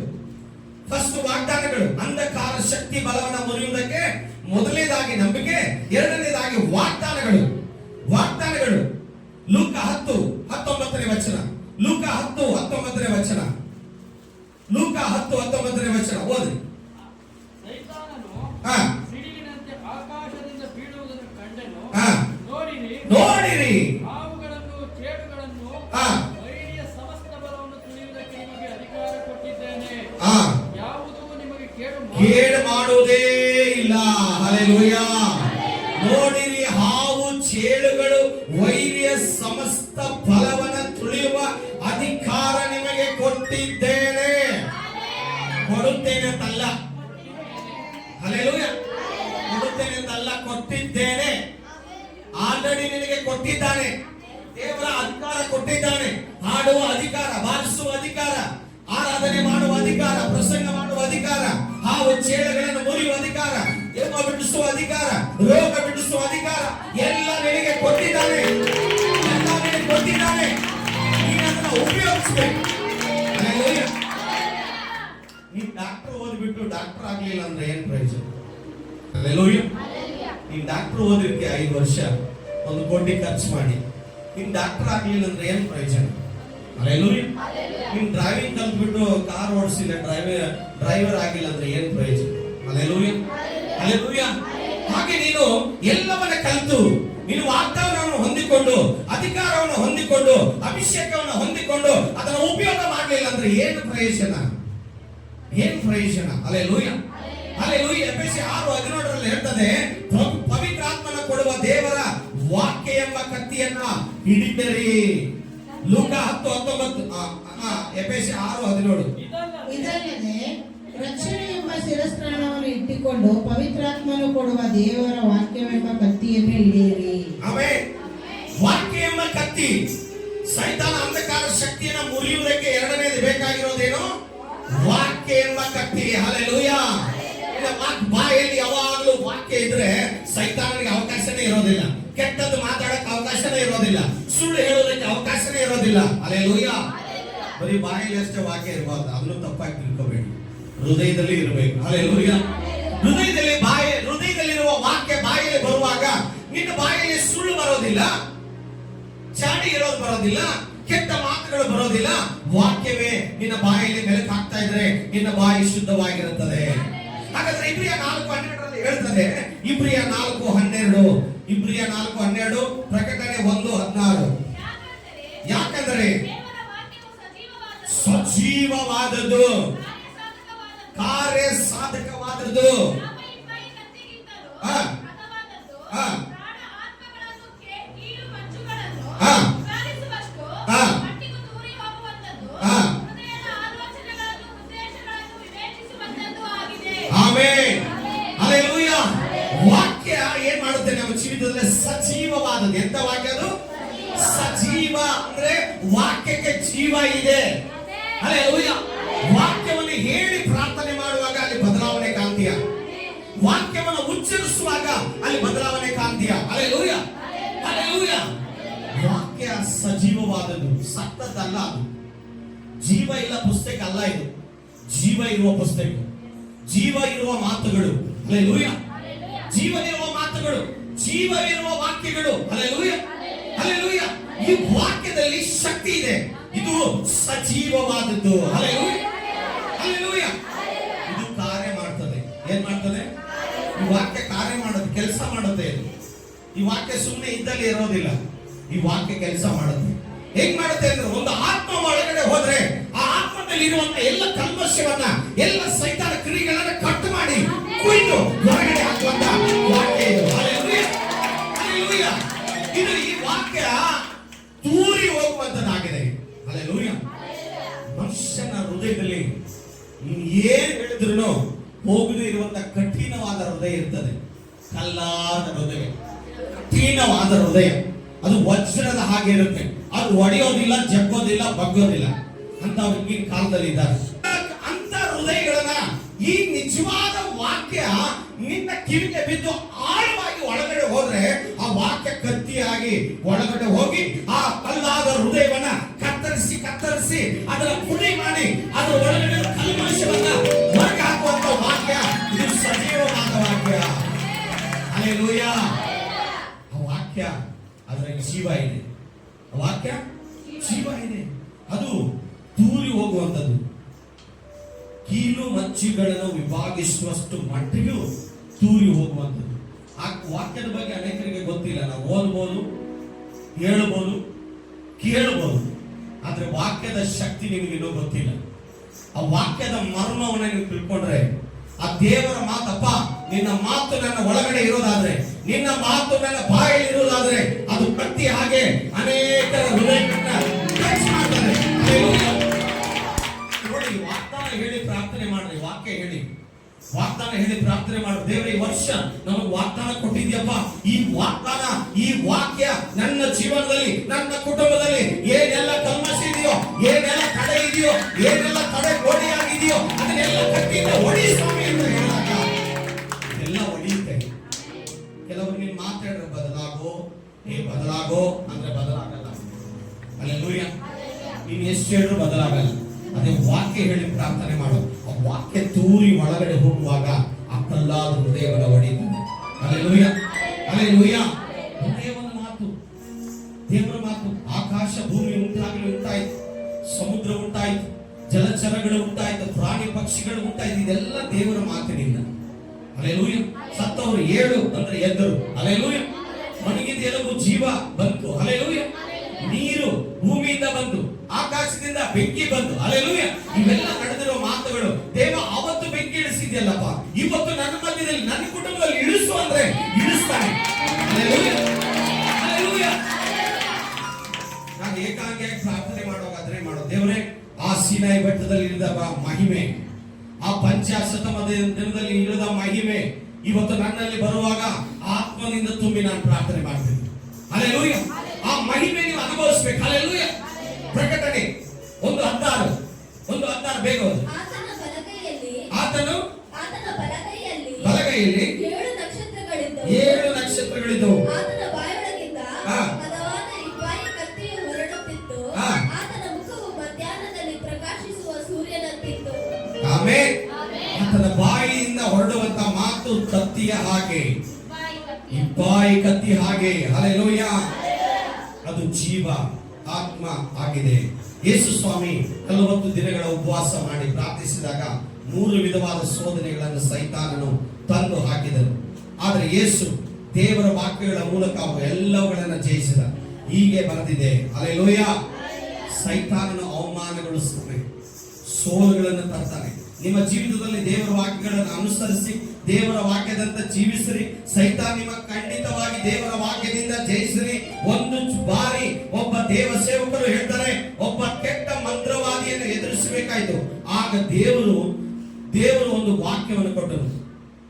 ಫಸ್ಟ್ ವಾಗ್ದಾನಗಳು. ಅಂಧಕಾರ ಶಕ್ತಿ ಬಲವನ್ನು ಮುರಿಯುವುದಕ್ಕೆ ಮೊದಲನೇದಾಗಿ ನಂಬಿಕೆ, ಎರಡನೇದಾಗಿ ವಾಗ್ದಾನಗಳು. ವಾಗ್ದಾನಗಳು. ಲೂಕ 10:19 ವಚನ. ಲೂಕ 10:19 ವಚನ. ಲೂಕ 10:19 ವಚನ ಓದಿ. ಸಿಡಿಲಿನಂತೆ ಆಕಾಶದಿಂದ ಬೀಳುವುದನ್ನು ಕಂಡೆನು. ನೋಡಿರಿ ಹಾವುಗಳನ್ನು, ಚೇಡುಗಳನ್ನು, ವೈರಿಯ ಸಮಸ್ತ ಬಲವನ್ನು ತುಳಿಯುವುದಕ್ಕೆ ನಿಮಗೆ ಅಧಿಕಾರ ಕೊಟ್ಟಿದ್ದೇನೆ. ಯಾವುದೂ ನಿಮಗೆ ಕೇಡು ಮಾಡುವುದೇ ಇಲ್ಲ. ಹಲ್ಲೆಲೂಯ. ನೋಡಿರಿ, ಹಾವು, ಚೇಳುಗಳು, ವೈರಿಯ ಸಮಸ್ತ ಬಲವನ್ನು ತುಳಿಯುವ ಅಧಿಕಾರ ನಿಮಗೆ ಕೊಟ್ಟಿದ್ದೇನೆ. ಕೊಡುತ್ತೇನೆ ಅಂತಲ್ಲ. ಹಲ್ಲೆಲೂಯ. ಕೊಡುತ್ತೇನೆ ಅಂತಲ್ಲ, ಕೊಟ್ಟಿದ್ದೇನೆ. ಆಲ್ರೆಡಿ ನಿನಗೆ ಕೊಟ್ಟಿದ್ದಾನೆ. ದೇವರ ಅಧಿಕಾರ ಕೊಟ್ಟಿದ್ದಾನೆ. ಹಾಡುವ ಅಧಿಕಾರ, ಬಾರಿಸುವ ಅಧಿಕಾರ, ಆರಾಧನೆ ಮಾಡುವ ಅಧಿಕಾರ, ಪ್ರಸಂಗ ಮಾಡುವ ಅಧಿಕಾರ, ಹಾವು ಚೇಳುಗಳನ್ನು ಮುರಿಯುವ ಅಧಿಕಾರ, ದೇವ ಬಿಡಿಸುವ ಅಧಿಕಾರ, ರೋಗ ಬಿಡಿಸುವ ಅಧಿಕಾರ ಎಲ್ಲ ನಿನಗೆ ಕೊಟ್ಟಿದ್ದಾನೆ. ಎಲ್ಲ ನಿನಗೆ ಕೊಟ್ಟಿದ್ದಾನೆ. ನೀನು ಅದನ್ನು ಉಪಯೋಗಿಸಬೇಕು. ನೀನ್ ಡಾಕ್ಟರ್ ಓದ್ಬಿಟ್ಟು ಡಾಕ್ಟರ್ ಆಗ್ಲಿಲ್ಲ ಅಂದ್ರೆ ಏನ್ ಪ್ರಯೋಜನ? ಹಲ್ಲೆಲೂಯ. ನೀನ್ ಡಾಕ್ಟರ್ ಓದಿರ್ತೀಯ 5 ವರ್ಷ, 1 ಕೋಟಿ ಖರ್ಚು ಮಾಡಿ, ನೀನ್ ಡಾಕ್ಟರ್ ಆಗ್ಲಿಲ್ಲ ಅಂದ್ರೆ ಏನ್ ಪ್ರಯೋಜನ? ಹಲ್ಲೆಲೂಯ. ನೀನ್ ಡ್ರೈವಿಂಗ್ ಕಲ್ತ್ಬಿಟ್ಟು ಕಾರ್ ಓಡಿಸಿಲ್ಲ, ಡ್ರೈವರ್ ಆಗಿಲ್ಲ ಅಂದ್ರೆ ಏನ್ ಪ್ರಯೋಜನ? Hallelujah, hallelujah. ಹಾಗೆ ನೀನು ಎಲ್ಲವನ್ನ ಕಲಿತು, ನೀನು ವಾಗ್ದಾನವನ್ನು ಹೊಂದಿಕೊಂಡು, ಅಧಿಕಾರವನ್ನು ಹೊಂದಿಕೊಂಡು, ಅಭಿಷೇಕವನ್ನು ಹೊಂದಿಕೊಂಡು ಅದನ್ನು ಉಪಯೋಗ ಮಾಡಲಿಲ್ಲ ಅಂದ್ರೆ ಏನು ಪ್ರಯೋಜನ? ಏನ್ ಪ್ರಯೋಜನ? Hallelujah, hallelujah. ಎಫೆಸ 6:17 ಹೇಳ್ತದೆ, ಪವಿತ್ರಾತ್ಮನ ಕೊಡುವ ದೇವರ ವಾಕ್ಯ ಎಂಬ ಕತ್ತಿಯನ್ನ ಹಿಡಿದಿರಿ. ಲೂಕ 10:19, ಎಫೆಸ 6:17. ಇದಲ್ಲದೆ ರಕ್ಷಣೆ ಎಂಬ ಶಿರಸ್ತ್ರಾಣವನ್ನು ಇಟ್ಟುಕೊಂಡು ಪವಿತ್ರಾತ್ಮನು ಕೊಡುವ ದೇವರ ವಾಕ್ಯವೆಂಬ ಕತ್ತಿಯನ್ನು ಹಿಡಿಯಿರಿ. ಆಮೆನ್. ವಾಕ್ಯ ಎಂಬ ಕತ್ತಿ ಸೈತಾನ ಅಂಧಕಾರ ಶಕ್ತಿಯನ್ನ ಮುರಿಯುವುದಕ್ಕೆ ಎರಡನೇದು ಬೇಕಾಗಿರೋದೇನು? ವಾಕ್ಯ ಎಂಬ ಕತ್ತಿ. ಹಲ್ಲೆಲೂಯಾ. ಬಾಯಲ್ಲಿ ಯಾವಾಗಲೂ ವಾಕ್ಯ ಇದ್ರೆ ಸೈತಾನನಿಗೆ ಅವಕಾಶನೇ ಇರೋದಿಲ್ಲ. ಕೆಟ್ಟದ್ದು ಮಾತಾಡಕ್ಕೆ ಅವಕಾಶನೇ ಇರೋದಿಲ್ಲ. ಸುಳ್ಳು ಹೇಳೋದಕ್ಕೆ ಅವಕಾಶನೇ ಇರೋದಿಲ್ಲ. ಹಲ್ಲೆಲೂಯಾ. ಬರೀ ಬಾಯಲ್ಲಿ ಅಷ್ಟೇ ವಾಕ್ಯ ಇರಬಾರ್ದು, ಅದನ್ನು ತಪ್ಪಾಗಿ ತಿಳ್ಕೋಬೇಡಿ. ಹೃದಯದಲ್ಲಿ ಇರಬೇಕು. ಹಲ್ಲೆಲೂಯಾ. ಹೃದಯದಲ್ಲಿರುವ ವಾಕ್ಯ ಬಾಯಲ್ಲಿ ಬರುವಾಗ ನಿನ್ನ ಬಾಯಲ್ಲಿ ಸುಳ್ಳು ಬರೋದಿಲ್ಲ, ಚಾಡಿ ಇರೋದು ಬರೋದಿಲ್ಲ, ಕೆಟ್ಟ ಮಾತುಗಳು ಬರೋದಿಲ್ಲ. ವಾಕ್ಯವೇ ನಿನ್ನ ಬಾಯಲ್ಲಿ ಮೆಲುಕು ಹಾಕ್ತಾ ಇದ್ರೆ ನಿನ್ನ ಬಾಯಿ ಶುದ್ಧವಾಗಿರುತ್ತದೆ. ಹಾಗಾದ್ರೆ ಇಬ್ರಿಯ 4:12 ಹೇಳ್ತದೆ. ಇಬ್ರಿಯ 4:12, ಪ್ರಕಟಣೆ 1:16. ಯಾಕಂದರೆ ಸಜೀವವಾದದ್ದು, ಕಾರ್ಯ ಸಾಧಕವಾದದ್ದು, ವಾಕ್ಯ ಏನ್ ಮಾಡುತ್ತೆ ನಮ್ಮ ಜೀವಿತದಲ್ಲಿ? ಸಜೀವವಾದದ್ದು. ಎಂತ ವಾಕ್ಯ ಅದು? ಸಜೀವ ಅಂದ್ರೆ ವಾಕ್ಯಕ್ಕೆ ಜೀವ ಇದೆ. ಹಲ್ಲೆಲೂಯಾ. ವಾಕ್ಯವನ್ನು ಹೇಳಿ ಪ್ರಾರ್ಥನೆ ಮಾಡುವಾಗ ಅಲ್ಲಿ ಬದಲಾವಣೆ ಕಾಣ್ತೀಯ. ವಾಕ್ಯವನ್ನು ಉಚ್ಚರಿಸುವಾಗ ಅಲ್ಲಿ ಬದಲಾವಣೆ ಕಾಣ್ತೀಯ. ಹಲ್ಲೆಲೂಯಾ. ಹಲ್ಲೆಲೂಯಾ. ವಾಕ್ಯ ಸಜೀವವಾದದ್ದು, ಸತ್ತದ್ದಲ್ಲ. ಅದು ಜೀವ ಇಲ್ಲ ಪುಸ್ತಕ ಅಲ್ಲ, ಇದು ಜೀವ ಇರುವ ಪುಸ್ತಕ, ಜೀವ ಇರುವ ಮಾತುಗಳು. ಹಲ್ಲೆಲೂಯಾ. ಜೀವವಿರುವ ಮಾತುಗಳು, ಜೀವವಿರುವ ವಾಕ್ಯಗಳು. ಹಲ್ಲೆಲೂಯಾ. ಹಲ್ಲೆಲೂಯಾ. ಈ ವಾಕ್ಯದಲ್ಲಿ ಶಕ್ತಿ ಇದೆ. ಇದು ಸಜೀವವಾದದ್ದು. ಹಲ್ಲೆಲೂಯಾ. ಹಲ್ಲೆಲೂಯಾ. ಇದು ಕಾರ್ಯ ಮಾಡ್ತದೆ. ಏನ್ ಮಾಡ್ತದೆ? ಈ ವಾಕ್ಯ ಕಾರ್ಯ ಮಾಡುತ್ತೆ, ಕೆಲಸ ಮಾಡುತ್ತೆ. ಇದು ಈ ವಾಕ್ಯ ಸುಮ್ಮನೆ ಇದ್ದಲ್ಲಿ ಇರೋದಿಲ್ಲ. ಈ ವಾಕ್ಯ ಕೆಲಸ ಮಾಡುತ್ತೆ. ಹೇಗ್ ಮಾಡುತ್ತೆ ಅಂದ್ರೆ, ಒಂದು ಆತ್ಮ ಒಳಗಡೆ ಹೋದ್ರೆ ಆ ಆತ್ಮದಲ್ಲಿ ಇರುವಂತ ಎಲ್ಲ ಕಲ್ಮಶವನ್ನ, ಎಲ್ಲ ಸೈತಾನ ಕ್ರಿಯೆಗಳನ್ನ ಕಟ್ ಮಾಡಿ ಕುಯ್ದು ಹೊರಗಡೆ ಹಾಕುವಂತ ವಾಕ್ಯ ಇದು. ಹಲ್ಲೆಲೂಯಾ. ಹಲ್ಲೆಲೂಯಾ. ಇದು ಈ ವಾಕ್ಯ ತೂರಿ ಹೋಗುವಂತದ್ದಾಗಿದೆ. ಹಲ್ಲೆಲೂಯಾ. ಮನುಷ್ಯನ ಹೃದಯದಲ್ಲಿ ಏನ್ ಹೇಳಿದ್ರು ಹೋಗದೆ ಇರುವಂತ ಕಠಿಣವಾದ ಹೃದಯ ಇರ್ತದೆ. ಕಲ್ಲಾದ ಹೃದಯ, ಕಠಿಣವಾದ ಹೃದಯ. ಅದು ವಜ್ರದ ಹಾಗೆ ಇರುತ್ತೆ. ಅದು ಒಡೆಯೋದಿಲ್ಲ, ಜಗ್ಗೋದಿಲ್ಲ, ಬಗ್ಗೋದಿಲ್ಲ ಅಂತ ಈಗಿನ ಕಾಲದಲ್ಲಿ ಇದ್ದಾರೆ. ಅಂತ ಹೃದಯಗಳನ್ನ ಈ ನಿಜವಾದ ವಾಕ್ಯ ನಿನ್ನ ಕಿವಿಗೆ ಬಿದ್ದು ಆಳವಾಗಿ ಒಳಗಡೆ ಹೋದ್ರೆ ಆ ವಾಕ್ಯ ಕತ್ತಿಯಾಗಿ ಒಳಗಡೆ ಹೋಗಿ ಆ ಕಲ್ಲಾದ ಹೃದಯವನ್ನ ಕತ್ತರಿಸಿ ಅದರ ಪುಡಿ ಮಾಡಿ ಅದರ ಒಳಗಡೆ ಕಲ್ಮಶವನ್ನ ಹೊರಗೆ ಹಾಕುವಂತ ವಾಕ್ಯ ಇದು ಸಜೀವವಾದ ವಾಕ್ಯ. ಹಲ್ಲೆಲೂಯಾ. ಆ ವಾಕ್ಯ ಅದರಲ್ಲಿ ಜೀವ ಇದೆ. ಆ ವಾಕ್ಯ ಜೀವ ಇದೆ. ಅದು ದೂರಿ ಹೋಗುವಂಥದ್ದು. ಕೀಲು ಮಚ್ಚಿಗಳನ್ನು ವಿಭಾಗಿಸುವಷ್ಟು ಮಟ್ಟಿಗೂ ದೂರಿ ಹೋಗುವಂಥದ್ದು. ಆ ವಾಕ್ಯದ ಬಗ್ಗೆ ಅನೇಕರಿಗೆ ಗೊತ್ತಿಲ್ಲ. ನಾವು ಓದ್ಬೋದು, ಹೇಳ್ಬೋದು, ಕೇಳಬಹುದು, ಆದ್ರೆ ವಾಕ್ಯದ ಶಕ್ತಿ ನಿಮಗೆ ಇನ್ನೂ ಗೊತ್ತಿಲ್ಲ. ಆ ವಾಕ್ಯದ ಮರ್ಮವನ್ನು ನೀವು ತಿಳ್ಕೊಂಡ್ರೆ, ಆ ದೇವರ ಮಾತಪ್ಪ, ನಿನ್ನ ಮಾತು ನನ್ನ ಒಳಗಡೆ ಇರೋದಾದ್ರೆ, ನಿನ್ನ ಮಾತು ನನ್ನ ಬಾಯಲ್ಲಿ ಇರೋದಾದ್ರೆ, ಅದು ಕತ್ತಿ ಹಾಗೆ ಅನೇಕರ ಹೃದಯಗಳನ್ನ ಟಚ್ ಮಾಡ್ತದೆ. ನೋಡಿ, ವಾಗ್ದಾನ ಹೇಳಿ ಪ್ರಾರ್ಥನೆ ಮಾಡ್ರಿ. ವಾಕ್ಯ ಹೇಳಿ, ವಾಗ್ದಾನ ಹೇಳಿ ಪ್ರಾರ್ಥನೆ ಮಾಡು. ದೇವರೇ, ಈ ವರ್ಷ ನಮಗೆ ವಾಗ್ದಾನ ಕೊಟ್ಟಿದ್ಯಪ್ಪ. ಈ ವಾಗ್ದಾನ, ಈ ವಾಕ್ಯ ನನ್ನ ಜೀವನದಲ್ಲಿ, ನನ್ನ ಕುಟುಂಬದಲ್ಲಿ ಏನೆಲ್ಲ ಕಲ್ಮಶ ಇದೆಯೋ, ಏನೆಲ್ಲ ತಡೆ ಇದೆಯೋ, ಏನೆಲ್ಲ ತಡೆ ಗೋಡೆಯಾಗಿದೆಯೋ ಅದನ್ನೆಲ್ಲ ಕಟ್ಟಿಯಿಂದ ಹೊಡಿ ಸ್ವಾಮಿ ಅಂತ ಹೇಳಿದಾಗ ಎಲ್ಲ ಹೊಡೆಯುತ್ತೆ. ಕೆಲವರು ನೀನು ಮಾತಾಡ್ರೆ ಬದಲಾಗೋ ಅಂದ್ರೆ ಬದಲಾಗಲ್ಲ. ಹಲ್ಲೆಲೂಯಾ. ನೀನು ಎಷ್ಟು ಹೇಳಿದ್ರು ಬದಲಾಗಲ್ಲ. ಅದೇ ವಾಕ್ಯ ಹೇಳಿ ಪ್ರಾರ್ಥನೆ ಮಾಡು. ಆ ವಾಕ್ಯ ತೂರಿ ಒಳಗಡೆ ಹೋಗುವಾಗ ಆ ಕಲ್ಲಾದ ಹೃದಯವನ್ನು ಹೊಡೆಯುತ್ತದೆ. ಹಲ್ಲೆಲೂಯಾ. ಹಲ್ಲೆಲೂಯಾ. ದೇವರ ಮಾತು, ದೇವರ ಮಾತು. ಆಕಾಶ ಭೂಮಿ ಉಂಟಾಯಿತು, ಸಮುದ್ರ ಉಂಟಾಯಿತು, ಜಲಚರಗಳು ಉಂಟಾಯಿತು, ಪ್ರಾಣಿ ಪಕ್ಷಿಗಳು ಉಂಟಾಯಿತು. ಇದೆಲ್ಲ ದೇವರ ಮಾತಿನಿಂದ. ಹಲ್ಲೆಲೂಯಾ. ಸತ್ತವರು 7 ಅಂದ್ರೆ ಎದ್ದರು. ಹಲ್ಲೆಲೂಯಾ. ಮಣಗಿದ ಎಲುಬು ಜೀವ ಬಂತು. ಹಲ್ಲೆಲೂಯಾ. ನೀರು ಭೂಮಿಯಿಂದ ಬಂತು, ಆಕಾಶದಿಂದ ಬೆಂಕಿ ಬಂತು. ಹಲ್ಲೆಲೂಯಾ. ಇವೆಲ್ಲ ನಡೆದಿರೋ ಮಾತುಗಳು. ದೇವ ಅವತ್ತು ಬೆಂಕಿ ಇಳಿಸಿದ್ಯಲ್ಲಪ್ಪ, ಇವತ್ತು ನನ್ನ ಮಧ್ಯದಲ್ಲಿ, ನನ್ನ ಕುಟುಂಬದಲ್ಲಿ ಇಳಿಸು ಅಂದ್ರೆ ಇಳಿಸ್ತಾನೆ. ಹಲ್ಲೆಲೂಯಾ. ಹಲ್ಲೆಲೂಯಾ. ನಾನು ಏಕಾಂಗಿಯಾಗಿ ಪ್ರಾರ್ಥನೆ ಮಾಡುವಾಗ ಅದನ್ನೇ ಮಾಡೋದು. ದೇವರೇ, ಆ ಸೀನಾಯಿ ಬೆಟ್ಟದಲ್ಲಿ ಇಳಿದ ಮಹಿಮೆ, ಆ ಪಂಚಾಶತಮ ದಿನದಲ್ಲಿ ಇಳಿದ ಮಹಿಮೆ ಇವತ್ತು ನನ್ನಲ್ಲಿ ಬರುವಾಗ ಆತ್ಮದಿಂದ ತುಂಬಿ ನಾನು ಪ್ರಾರ್ಥನೆ ಮಾಡ್ತೀನಿ. ಹಲ್ಲೆಲೂಯಾ. ಆ ಮಹಿಮೆ ನೀವು ಅನುಭವಿಸ್ಬೇಕು. ಹಲ್ಲೆಲೂಯಾ. ಪ್ರಕಟಣೆ 1:16 ಬೇಗ ಓದು. ಆತನ ಆತನು ಬಲಗೈಯಲ್ಲಿ ಬಲಗೈಯಲ್ಲಿ 7 ನಕ್ಷತ್ರಗಳಿದ್ದವು. 7 ನಕ್ಷತ್ರಗಳಿದ್ದವು. ಆತನ ಬಾಯೊಳಗಿಂದ ಹಾ. ಹದವಾದ ಇಬ್ಬಾಯಿ ಕತ್ತಿಯು ಹೊರಡುತ್ತಿತ್ತು. ಹಾ. ಆತನ ಮುಖವು ಮಧ್ಯಾಹ್ನದಲ್ಲಿ ಪ್ರಕಾಶಿಸುವ ಸೂರ್ಯನಂತಿತ್ತು. ಆಮೆನ್. ಆತನ ಬಾಯಿಯಿಂದ ಹೊರಡುವಂತ ಮಾತು ಕತ್ತಿಯ ಹಾಗೆ, ಇಬ್ಬಾಯಿ ಕತ್ತಿ ಹಾಗೆ. ಹಲ್ಲೆಲೂಯ. ಅದು ಜೀವ, ಆತ್ಮ ಆಗಿದೆ. ಯೇಸು ಸ್ವಾಮಿ 40 ದಿನಗಳ ಉಪವಾಸ ಮಾಡಿ ಪ್ರಾರ್ಥಿಸಿದಾಗ 3 ವಿಧವಾದ ಶೋಧನೆಗಳನ್ನು ಸೈತಾನನು ತಂದು ಹಾಕಿದನು. ಆದರೆ ಯೇಸು ದೇವರ ವಾಕ್ಯಗಳ ಮೂಲಕ ಎಲ್ಲವುಗಳನ್ನು ಜಯಿಸಿದ. ಹೀಗೆ ಬರೆದಿದೆ, ಹಲ್ಲೆಲೂಯ. ಸೈತಾನನು ಅವಮಾನಗೊಳಿಸುತ್ತಾನೆ, ಸೋಲುಗಳನ್ನು ತರ್ತಾನೆ. ನಿಮ್ಮ ಜೀವಿತದಲ್ಲಿ ದೇವರ ವಾಕ್ಯಗಳನ್ನು ಅನುಸರಿಸಿ ದೇವರ ವಾಕ್ಯದಂತೆ ಜೀವಿಸಿರಿ. ಸೈತಾನ ನಿಮ್ಮ ಖಂಡಿತವಾಗಿ ದೇವರ ವಾಕ್ಯದಿಂದ ಜಯಿಸಿರಿ. ಒಂದು ಬಾರಿ ಒಬ್ಬ ದೇವ ಸೇವಕರು ಹೇಳ್ತಾರೆ, ಒಬ್ಬ ಕೆಟ್ಟ ಮಂತ್ರವಾದಿಯನ್ನು ಎದುರಿಸಬೇಕಾಯ್ತು. ಆಗ ದೇವರು ಒಂದು ವಾಕ್ಯವನ್ನು ಕೊಟ್ಟರು.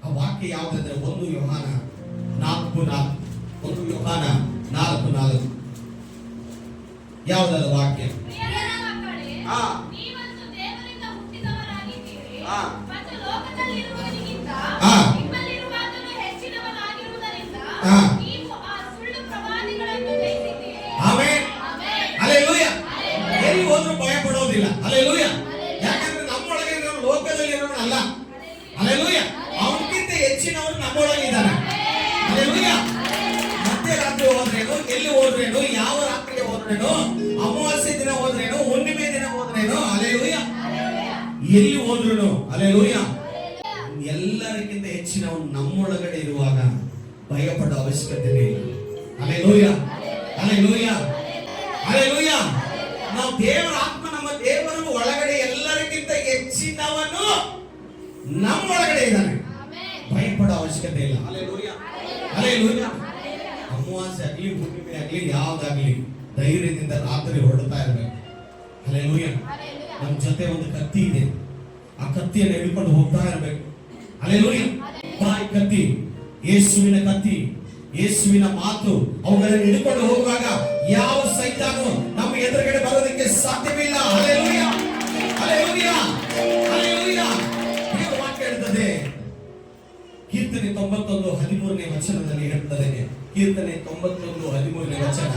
ಆ ವಾಕ್ಯ ಯಾವುದಂದ್ರೆ 1 ಯೋಹಾನ 4:4. 1 ಯೋಹಾನ 4:4. ಯಾವುದಾದ ವಾಕ್ಯ? ಪ್ರಿಯರ ಮಕ್ಕಳೇ, ಆ. ನೀವಂತೂ ದೇವರಿಂದ ಹುಟ್ಟಿದವರಾಗಿದ್ದೀರಿ ಆ. ಮತ್ತು ಲೋಕದಲ್ಲಿರುವವನಿಗಿಂತ ಆ. ನಿಮ್ಮಲ್ಲಿರುವಾತನು ಹೆಚ್ಚಿನವನಾಗಿರುವುದರಿಂದ ಆ. ನೀವು ಆ ಸುಳ್ಳು ಪ್ರವಾದಿಗಳನ್ನು ಜಯಿಸಿದ್ದೀರಿ. ಆಮೆನ್. ಆಮೆನ್. ಹಲ್ಲೆಲೂಯ. ಹಲ್ಲೆಲೂಯ. ಎಲ್ಲಿ ಹೋದ್ರೂ ಭಯ ಪಡೋದಿಲ್ಲ. ಹಲ್ಲೆಲೂಯ. ಯಾಕಂದ್ರೆ ನಮ್ಮೊಳಗೆ ಇರೋ ಲೋಕದಲ್ಲಿ ಇರೋನು ಅಲ್ಲ. ಹಲ್ಲೆಲೂಯ. ಅವನಿಗಿಂತ ಹೆಚ್ಚಿನವನು ನಮ್ಮೊಳಗೆ ಇದ್ದಾನೆ. ಹಲ್ಲೆಲೂಯ. ಮತ್ತೆ ರಾತ್ರಿ ಹೋದ್ರೇನು, ಎಲ್ಲಿ ಹೋದ್ರೇನು, ಯಾವ ರಾತ್ರಿಗೆ ಹೋದ್ರೇನು, ಅಮಾವಾಸ್ಯೆ ದಿನ ಹೋದ್ರೇನು, ಹುಣ್ಣಿಮೆ ದಿನ ಹೋದ್ರೇನು, ಹಲ್ಲೆಲೂಯ. ಎಲ್ಲಿ ಹೋದ್ರೇನು, ಹಲ್ಲೆಲೂಯ. ಎಲ್ಲರಿಗಿಂತ ಹೆಚ್ಚಿನವನು ನಮ್ಮೊಳಗಡೆ ಇರುವಾಗ ಭಯಪಡೋ ಅವಶ್ಯಕತೆ ಇಲ್ಲ. ಹಲ್ಲೆಲೂಯ. ಹಲ್ಲೆಲೂಯ. ಹಲ್ಲೆಲೂಯ. ನಾವು ದೇವರ ಆತ್ಮ, ನಮ್ಮ ದೇವರ ಒಳಗಡೆ ಎಲ್ಲರಿಗಿಂತ ಹೆಚ್ಚಿನವನು ನಮ್ಮೊಳಗಡೆ ಇದ್ದಾನೆ. ಭಯಪಡೋ ಅವಶ್ಯಕತೆ ಇಲ್ಲ. ಹಲ್ಲೆಲೂಯ. ಹಲ್ಲೆಲೂಯ. ಅಮಾವಾಸ್ಯೆ ಆಗಲಿ, ಹುಣ್ಣಿಮೆ ಆಗಲಿ, ಯಾವ್ದಾಗ್ಲಿ ಧೈರ್ಯದಿಂದ ರಾತ್ರಿ ಹೊರಡ್ತಾ ಇರ್ಬೇಕು. ಹಲ್ಲೆಲೂಯ. ನಮ್ಮ ಜೊತೆ ಒಂದು ಕತ್ತಿ ಇದೆ, ಆ ಕತ್ತಿಯನ್ನು ಹಿಡ್ಕೊಂಡು ಹೋಗ್ತಾ ಇರ್ಬೇಕು. ಹಲ್ಲೆಲೂಯ. ಬಾಯಿ ಕತ್ತಿ, ಯೇಸುವಿನ ಕತ್ತಿ, ಯೇಸುವಿನ ಮಾತು, ಅವುಗಳನ್ನು ಹಿಡ್ಕೊಂಡು ಹೋಗುವಾಗ ಯಾವ ಸೈತಾನು ನಮ್ಮ ಎದುರುಗಡೆ ಬರೋದಕ್ಕೆ ಸಾಧ್ಯವಿಲ್ಲ. ಹಲ್ಲೆಲೂಯ. ಹಲ್ಲೆಲೂಯ. ಹಲ್ಲೆಲೂಯ. ದೇವರ ವಾಕ್ಯ ಹೇಳ್ತದೆ, ಕೀರ್ತನೆ 91:13ನೇ ವಚನದಲ್ಲಿ ಹೇಳ್ತದೆ. ಕೀರ್ತನೆ 91:13ನೇ ವಚನ,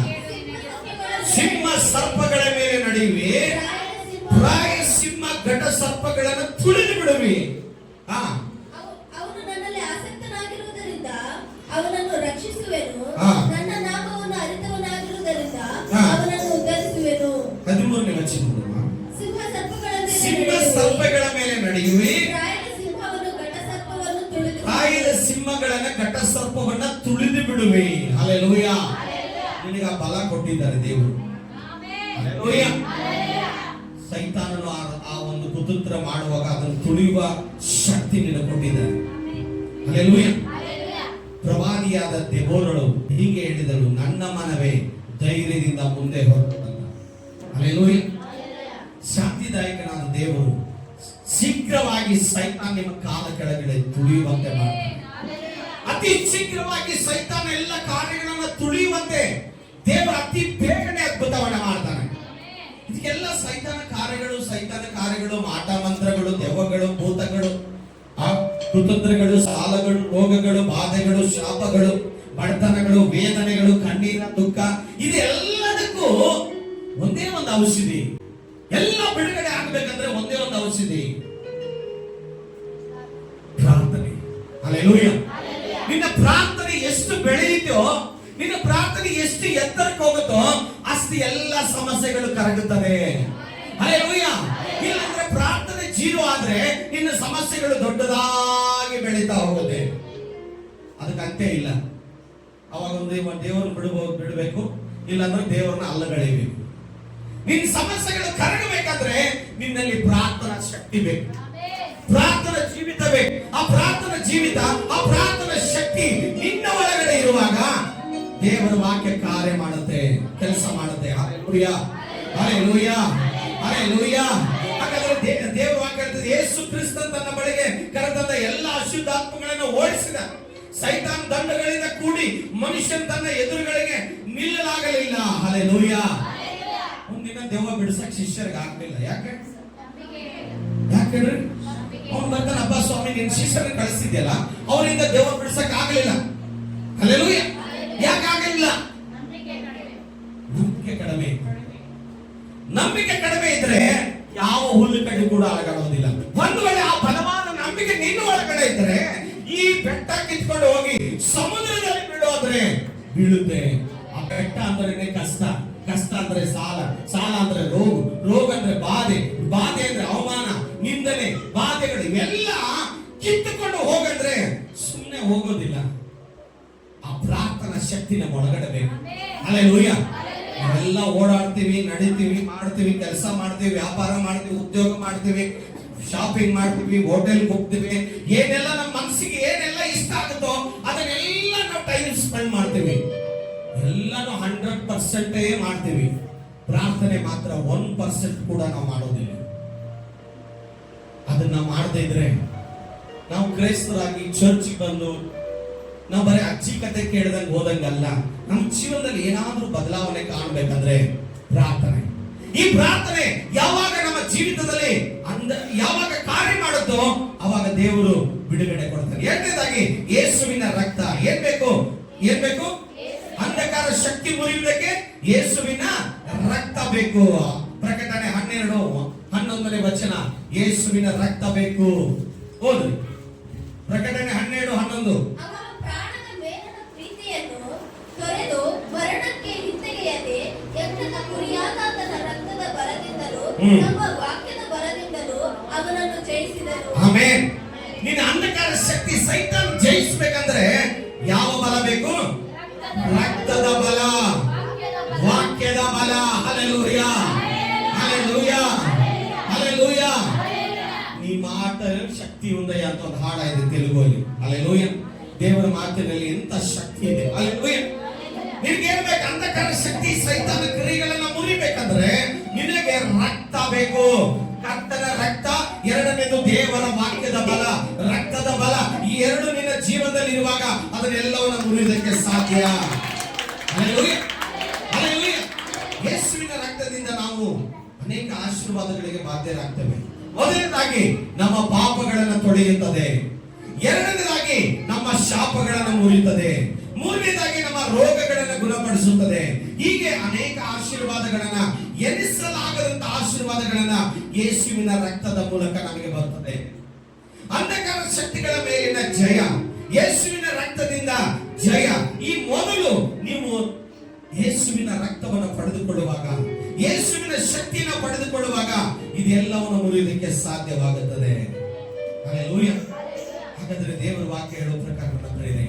ಸಿಂಹ ಸರ್ಪಗಳ ಮೇಲೆ ನಡೆಯುವಿ, ಪ್ರಾಯ ಸಿಂಹ ಘಟ ಸರ್ಪಗಳನ್ನು ತುಳಿದು ಬಿಡುವಿ. ಅವನು ನನ್ನಲ್ಲಿ ಆಸಕ್ತನಾಗಿರುವುದರಿಂದ ಅವನನ್ನು ರಕ್ಷಿಸುವೆನು. ಆ. ನನ್ನ ನಾಮವನ್ನು ಅರಿತವನಾಗಿರುವುದರಿಂದ ಆ. ಅವನನ್ನು ಉದ್ಧರಿಸುವೆನು. 13ನೇ ವಚನ, ಸಿಂಹ ಸರ್ಪಗಳ ಮೇಲೆ ಸಿಂಹ ನಡೆಯುವಿ. ಸರ್ಪಗಳ ಮೇಲೆ ನಡೆಯುವಿ, ಪ್ರಾಯದ ಸಿಂಹವನ್ನು ಘಟ ಸರ್ಪವನ್ನು ತುಳಿದು ಪ್ರಾಯದ ಸಿಂಹಗಳನ್ನ ಘಟ ಸರ್ಪವನ್ನ ತುಳಿದು ಬಿಡುವಿ. ಹಲ್ಲೆಲೂಯ. ನಿನಗೆ ಆ ಬಲ ಕೊಟ್ಟಿದ್ದಾರೆ ದೇವರು. ಹಲ್ಲೆಲೂಯ. ಸೈತಾನನು ಆ ಒಂದು ಕುತಂತ್ರ ಮಾಡುವಾಗ ಅದನ್ನು ತುಳಿಯುವ ಶಕ್ತಿ ನಿನಗೆ ಕೊಟ್ಟಿದ್ದಾರೆ. ಹಲ್ಲೆಲೂಯ. ಪ್ರವಾದಿಯಾದ ದೆಬೋರಳು ಹೀಗೆ ಹೇಳಿದಳು, ನನ್ನ ಮನವೇ ಧೈರ್ಯದಿಂದ ಮುಂದೆ ಹೊರಟಲ್ಲ. ಹಲ್ಲೆಲೂಯ. ಶಾಂತಿದಾಯಕನಾದ ದೇವರು ಶೀಘ್ರವಾಗಿ ಸೈತಾನ ನಿಮ್ಮ ಕಾಲ ಕೆಳಗಡೆ ತುಳಿಯುವಂತೆ ಮಾಡ್ತಾನೆ. ಅತಿ ಶೀಘ್ರವಾಗಿ ಸೈತಾನ ಎಲ್ಲ ಕಾರ್ಯಗಳನ್ನ ತುಳಿಯುವಂತೆ ದೇವರು ಅತಿ ಬೇಗನೆ ಅದ್ಭುತವನ್ನ ಮಾಡ್ತಾನೆ. ಇದಕ್ಕೆಲ್ಲ ಸೈತಾನ ಕಾರ್ಯಗಳು, ಮಾಟ ಮಂತ್ರಗಳು, ದೆವ್ವಗಳು, ಭೂತಗಳು, ಕುತಂತ್ರಗಳು, ಸಾಲಗಳು, ರೋಗಗಳು, ಬಾಧೆಗಳು, ಶಾಪಗಳು, ಬಡತನಗಳು, ವೇದನೆಗಳು, ಕಣ್ಣೀರ, ದುಃಖ, ಇದೆಲ್ಲದಕ್ಕೂ ಒಂದೇ ಒಂದು ಔಷಧಿ. ಎಲ್ಲ ಬಿಡುಗಡೆ ಆಗ್ಬೇಕಂದ್ರೆ ಒಂದೇ ಒಂದು ಔಷಧಿ, ಪ್ರಾರ್ಥನೆ. ಹಲ್ಲೆಲೂಯ. ನಿನ್ನ ಪ್ರಾರ್ಥನೆ ಎಷ್ಟು ಬೆಳೆಯುತ್ತೋ, ನಿನ್ನ ಪ್ರಾರ್ಥನೆ ಎಷ್ಟು ಎತ್ತರಕ್ಕೆ ಹೋಗುತ್ತೋ, ಅಷ್ಟು ಎಲ್ಲ ಸಮಸ್ಯೆಗಳು ಕರಗುತ್ತವೆ. ಹಲ್ಲೆಲೂಯ. ಇಲ್ಲಾಂದ್ರೆ ಪ್ರಾರ್ಥನೆ ಜೀರೋ ಆದ್ರೆ ನಿನ್ನ ಸಮಸ್ಯೆಗಳು ದೊಡ್ಡದಾಗಿ ಬೆಳೀತಾ ಹೋಗುತ್ತೆ. ಅದಕ್ಕೆ ಅಂತ್ಯ ಇಲ್ಲ. ಅವಾಗ ಒಂದು ದೇವರನ್ನು ಬಿಡಬೇಕು, ಇಲ್ಲಾಂದ್ರೆ ದೇವರನ್ನ ಅಲ್ಲಗಳೆಯಬೇಕು. ನಿನ್ನ ಸಮಸ್ಯೆಗಳು ಕರಗಬೇಕಾದ್ರೆ ನಿನ್ನಲ್ಲಿ ಪ್ರಾರ್ಥನಾ ಶಕ್ತಿ ಬೇಕು, ಪ್ರಾರ್ಥನಾ ಜೀವಿತ ಬೇಕು. ಆ ಪ್ರಾರ್ಥನಾ ಜೀವಿತ, ಆ ಪ್ರಾರ್ಥನಾ ಶಕ್ತಿ ನಿನ್ನ ಒಳಗಡೆ ಇರುವಾಗ ದೇವರ ವಾಕ್ಯ ಕಾರ್ಯ ಮಾಡುತ್ತೆ, ಕೆಲಸ ಮಾಡುತ್ತೆ. ಹಲ್ಲೆಲೂಯ. ಹಲ್ಲೆಲೂಯ. ಹಲ್ಲೆಲೂಯ. ಹಾಗಾದ್ರೆ ದೇವರ ವಾಕ್ಯ ಹೇಳ್ತದೆ, ಯೇಸು ಕ್ರಿಸ್ತ ತನ್ನ ಬಳಿಗೆ ಕರೆತಂದ ಎಲ್ಲ ಅಶುದ್ಧಾತ್ಮಗಳನ್ನು ಓಡಿಸಿದ. ಸೈತಾನ್ ದಂಡಗಳಿಂದ ಕೂಡಿ ಮನುಷ್ಯನ್ ತನ್ನ ಎದುರುಗಳಿಗೆ ನಿಲ್ಲಲಾಗಲಿಲ್ಲ. ಹಲ್ಲೆಲೂಯ. ಒಂದಿನ ದೆವ್ವ ಬಿಡಿಸಕ್ ಶಿಷ್ಯರಿಗೆ ಆಗ್ಲಿಲ್ಲ. ಯಾಕೆ ಹೇಳ್ರಿ? ಅವ್ನು ಬರ್ತಾನೆ, ಅಬ್ಬಾ ಸ್ವಾಮಿ ನಿನ್ ಶಿಷ್ಯರನ್ನ ಕಳಿಸಿದ್ಯಲ್ಲ, ಅವರಿಂದ ದೆವ್ವ ಬಿಡಿಸಕ್ ಆಗ್ಲಿಲ್ಲ. ಹಲ್ಲೆಲೂಯಾ. ಯಾಕೆ ಆಗಲಿಲ್ಲ? ನಂಬಿಕೆ ಕಡಿಮೆ. ನಂಬಿಕೆ ಕಡಿಮೆ ಇದ್ರೆ ಯಾವ ಹುಲ್ಲು ಕಡ್ಡಿ ಕೂಡ ಅಲಗಾಡೋದಿಲ್ಲ. ಒಂದು ವೇಳೆ ಆ ಬಲವಾದ ನಂಬಿಕೆ ನಿನ್ನ ಒಳಗಡೆ ಇದ್ರೆ ಈ ಬೆಟ್ಟ ಕಿತ್ಕೊಂಡು ಹೋಗಿ ಸಮುದ್ರದಲ್ಲಿ ಬೀಳೋದ್ರೆ ಬೀಳುತ್ತೆ. ಆ ಬೆಟ್ಟ ಅಂದ್ರೆ ಕಷ್ಟ, ಕಷ್ಟ ಅಂದ್ರೆ ಸಾಲ, ಸಾಲ ಅಂದ್ರೆ ರೋಗ, ರೋಗ ಅಂದ್ರೆ ಬಾಧೆ, ಬಾಧೆ ಅಂದ್ರೆ ಅವಮಾನ, ನಿಂದನೆ, ಬಾಧೆಗಳು ಇವೆಲ್ಲ ಕಿತ್ತುಕೊಂಡು ಹೋಗಂದ್ರೆ ಸುಮ್ಮನೆ ಹೋಗೋದಿಲ್ಲ. ಆ ಪ್ರಾರ್ಥನಾ ಶಕ್ತಿ ನಮ್ಮ ಒಳಗಡೆ ಬೇಕು. ಹಲ್ಲೆಲೂಯಾ. ನಾವೆಲ್ಲ ಓಡಾಡ್ತೀವಿ, ನಡೀತೀವಿ, ಮಾಡ್ತೀವಿ, ಕೆಲಸ ಮಾಡ್ತೀವಿ, ವ್ಯಾಪಾರ ಮಾಡ್ತೀವಿ, ಉದ್ಯೋಗ ಮಾಡ್ತೀವಿ, ಶಾಪಿಂಗ್ ಮಾಡ್ತೀವಿ, ಹೋಟೆಲ್ಗೆ ಹೋಗ್ತೀವಿ, ಏನೆಲ್ಲ ನಮ್ಮ ಮನಸ್ಸಿಗೆ ಏನೆಲ್ಲ ಇಷ್ಟ ಆಗುತ್ತೋ ಅದನ್ನೆಲ್ಲ ನಾವು ಟೈಮ್ ಸ್ಪೆಂಡ್ ಮಾಡ್ತೀವಿ. ಎಲ್ಲಾನು 100% ಮಾಡ್ತೀವಿ. ಪ್ರಾರ್ಥನೆ ಮಾತ್ರ 1% ಕೂಡ ನಾವು ಮಾಡೋದಿಲ್ಲ. ಅದನ್ನ ಮಾಡದೇ ಇದ್ರೆ ನಾವು ಕ್ರೈಸ್ತರಾಗಿ ಚರ್ಚ್ ಬಂದು ನಾವು ಬರೀ ಅಜ್ಜಿ ಕತೆ ಕೇಳ್ದಂಗೆ ಹೋದಂಗಲ್ಲ. ನಮ್ಮ ಜೀವನದಲ್ಲಿ ಏನಾದ್ರೂ ಬದಲಾವಣೆ ಕಾಣಬೇಕಂದ್ರೆ ಪ್ರಾರ್ಥನೆ. ಈ ಪ್ರಾರ್ಥನೆ ಯಾವಾಗ ನಮ್ಮ ಜೀವಿತದಲ್ಲಿ ಯಾವಾಗ ಕಾರ್ಯ ಮಾಡುತ್ತೋ ಅವಾಗ ದೇವರು ಬಿಡುಗಡೆ ಕೊಡ್ತಾರೆ. ಎರಡನೇದಾಗಿ ಯೇಸುವಿನ ರಕ್ತ. ಏನ್ ಬೇಕು? ಏನ್ ಬೇಕು? ಅಂಧಕಾರ ಶಕ್ತಿ ಮುರಿಯುವುದಕ್ಕೆ ಯೇಸುವಿನ ರಕ್ತ ಬೇಕು. ಪ್ರಕಟಣೆ 12:11 ವಚನ. ಯೇಸುವಿನ ರಕ್ತ ಬೇಕು. ಓದ್ರಿ. ಪ್ರಕಟಣೆ 12:11. ಅವರ ಪ್ರಾಣದ ಮೇಲಣ ಪ್ರೀತಿಯನ್ನು ತೊರೆದು ಮರಣಕ್ಕೆ ಹಿಂತೆಗೆಯದೆ ಯಜ್ಞದ ಕುರಿಯಾದ ಆತನ ರಕ್ತದ ಬಲದಿಂದಲೂ ನಮ್ಮ ವಾಕ್ಯದ ಬಲದಿಂದಲೂ ಅವನನ್ನು ಜಯಿಸಿದನು. ಆಮೆನ್. ನಿನ್ನ ಅಂಧಕಾರ ಶಕ್ತಿ ಸೈತಾನ್ ಜಯಿಸಬೇಕಂದ್ರೆ ಯಾವ ಬಲ ಬೇಕು? ರಕ್ತದ ಬಲ, ವಾಕ್ಯದ ಬಲ. Hallelujah, hallelujah, hallelujah. నీ మాట ಶಕ್ತಿ ಉಂದಯ ಅಂತ ಒಂದು ಹಾಡ ಇದೆ ತೆಲುಗಲ್ಲಿ. ಹಲ್ಲೆಲೂಯಾ. ದೇವರ ಮಾತಿನಲ್ಲಿ ಎಂತ ಶಕ್ತಿ ಇದೆ. ಹಲ್ಲೆಲೂಯಾ. ನಿನಗೆ ಏನ್ ಬೇಕು? ಅಂಧಕಾರ ಶಕ್ತಿ ಸೈತಾನ ಕ್ರಿಯೆಗಳನ್ನ ಮುರಿಬೇಕಂದ್ರೆ ನಿನಗೆ ರಕ್ತ ಬೇಕು. ಕರ್ತನ ರಕ್ತ, ಎರಡನೇದು ದೇವರ ವಾಕ್ಯದ ಬಲ, ರಕ್ತದ ಬಲ. ಈ ಎರಡು ನಿನ್ನ ಜೀವನದಲ್ಲಿ ಇರುವಾಗ ಅದನ್ನೆಲ್ಲವನ್ನ ಮುರಿಯುವುದಕ್ಕೆ ಸಾಧ್ಯ. Hallelujah, hallelujah. ಯೇಸುವಿನ ರಕ್ತದಿಂದ ನಾವು ಅನೇಕ ಆಶೀರ್ವಾದಗಳಿಗೆ ಬಾಧ್ಯರಾಗ್ತೇವೆ. ಮೊದಲನೇದಾಗಿ ನಮ್ಮ ಪಾಪಗಳನ್ನು ತೊಳೆಯುತ್ತದೆ. ಎರಡನೇದಾಗಿ ನಮ್ಮ ಶಾಪಗಳನ್ನು ಮುರಿಯುತ್ತದೆ. ಮೂರನೇದಾಗಿ ನಮ್ಮ ರೋಗಗಳನ್ನು ಗುಣಪಡಿಸುತ್ತದೆ. ಹೀಗೆ ಅನೇಕ ಆಶೀರ್ವಾದಗಳನ್ನ, ಎನಿಸಲಾಗದಂತ ಆಶೀರ್ವಾದಗಳನ್ನ ಯೇಸುವಿನ ರಕ್ತದ ಮೂಲಕ ನಮಗೆ ಬರುತ್ತದೆ. ಅಂಧಕಾರ ಶಕ್ತಿಗಳ ಮೇಲಿನ ಜಯ ಯೇಸುವಿನ ರಕ್ತದಿಂದ ಜಯ. ಈ ಮೊದಲು ನೀವು ಯೇಸುವಿನ ರಕ್ತವನ್ನು ಪಡೆದುಕೊಳ್ಳುವಾಗ, ಯೇಸುವಿನ ಶಕ್ತಿಯನ್ನು ಪಡೆದುಕೊಳ್ಳುವಾಗ ಇದೆಲ್ಲವನ್ನು ಮುರಿಯುವುದಕ್ಕೆ ಸಾಧ್ಯವಾಗುತ್ತದೆ. ಹಲ್ಲೆಲೂಯಾ. ಹಾಗಾದ್ರೆ ದೇವರ ವಾಕ್ಯ ಹೇಳುವ ಪ್ರಕಾರ ಪ್ರೇರಣೆ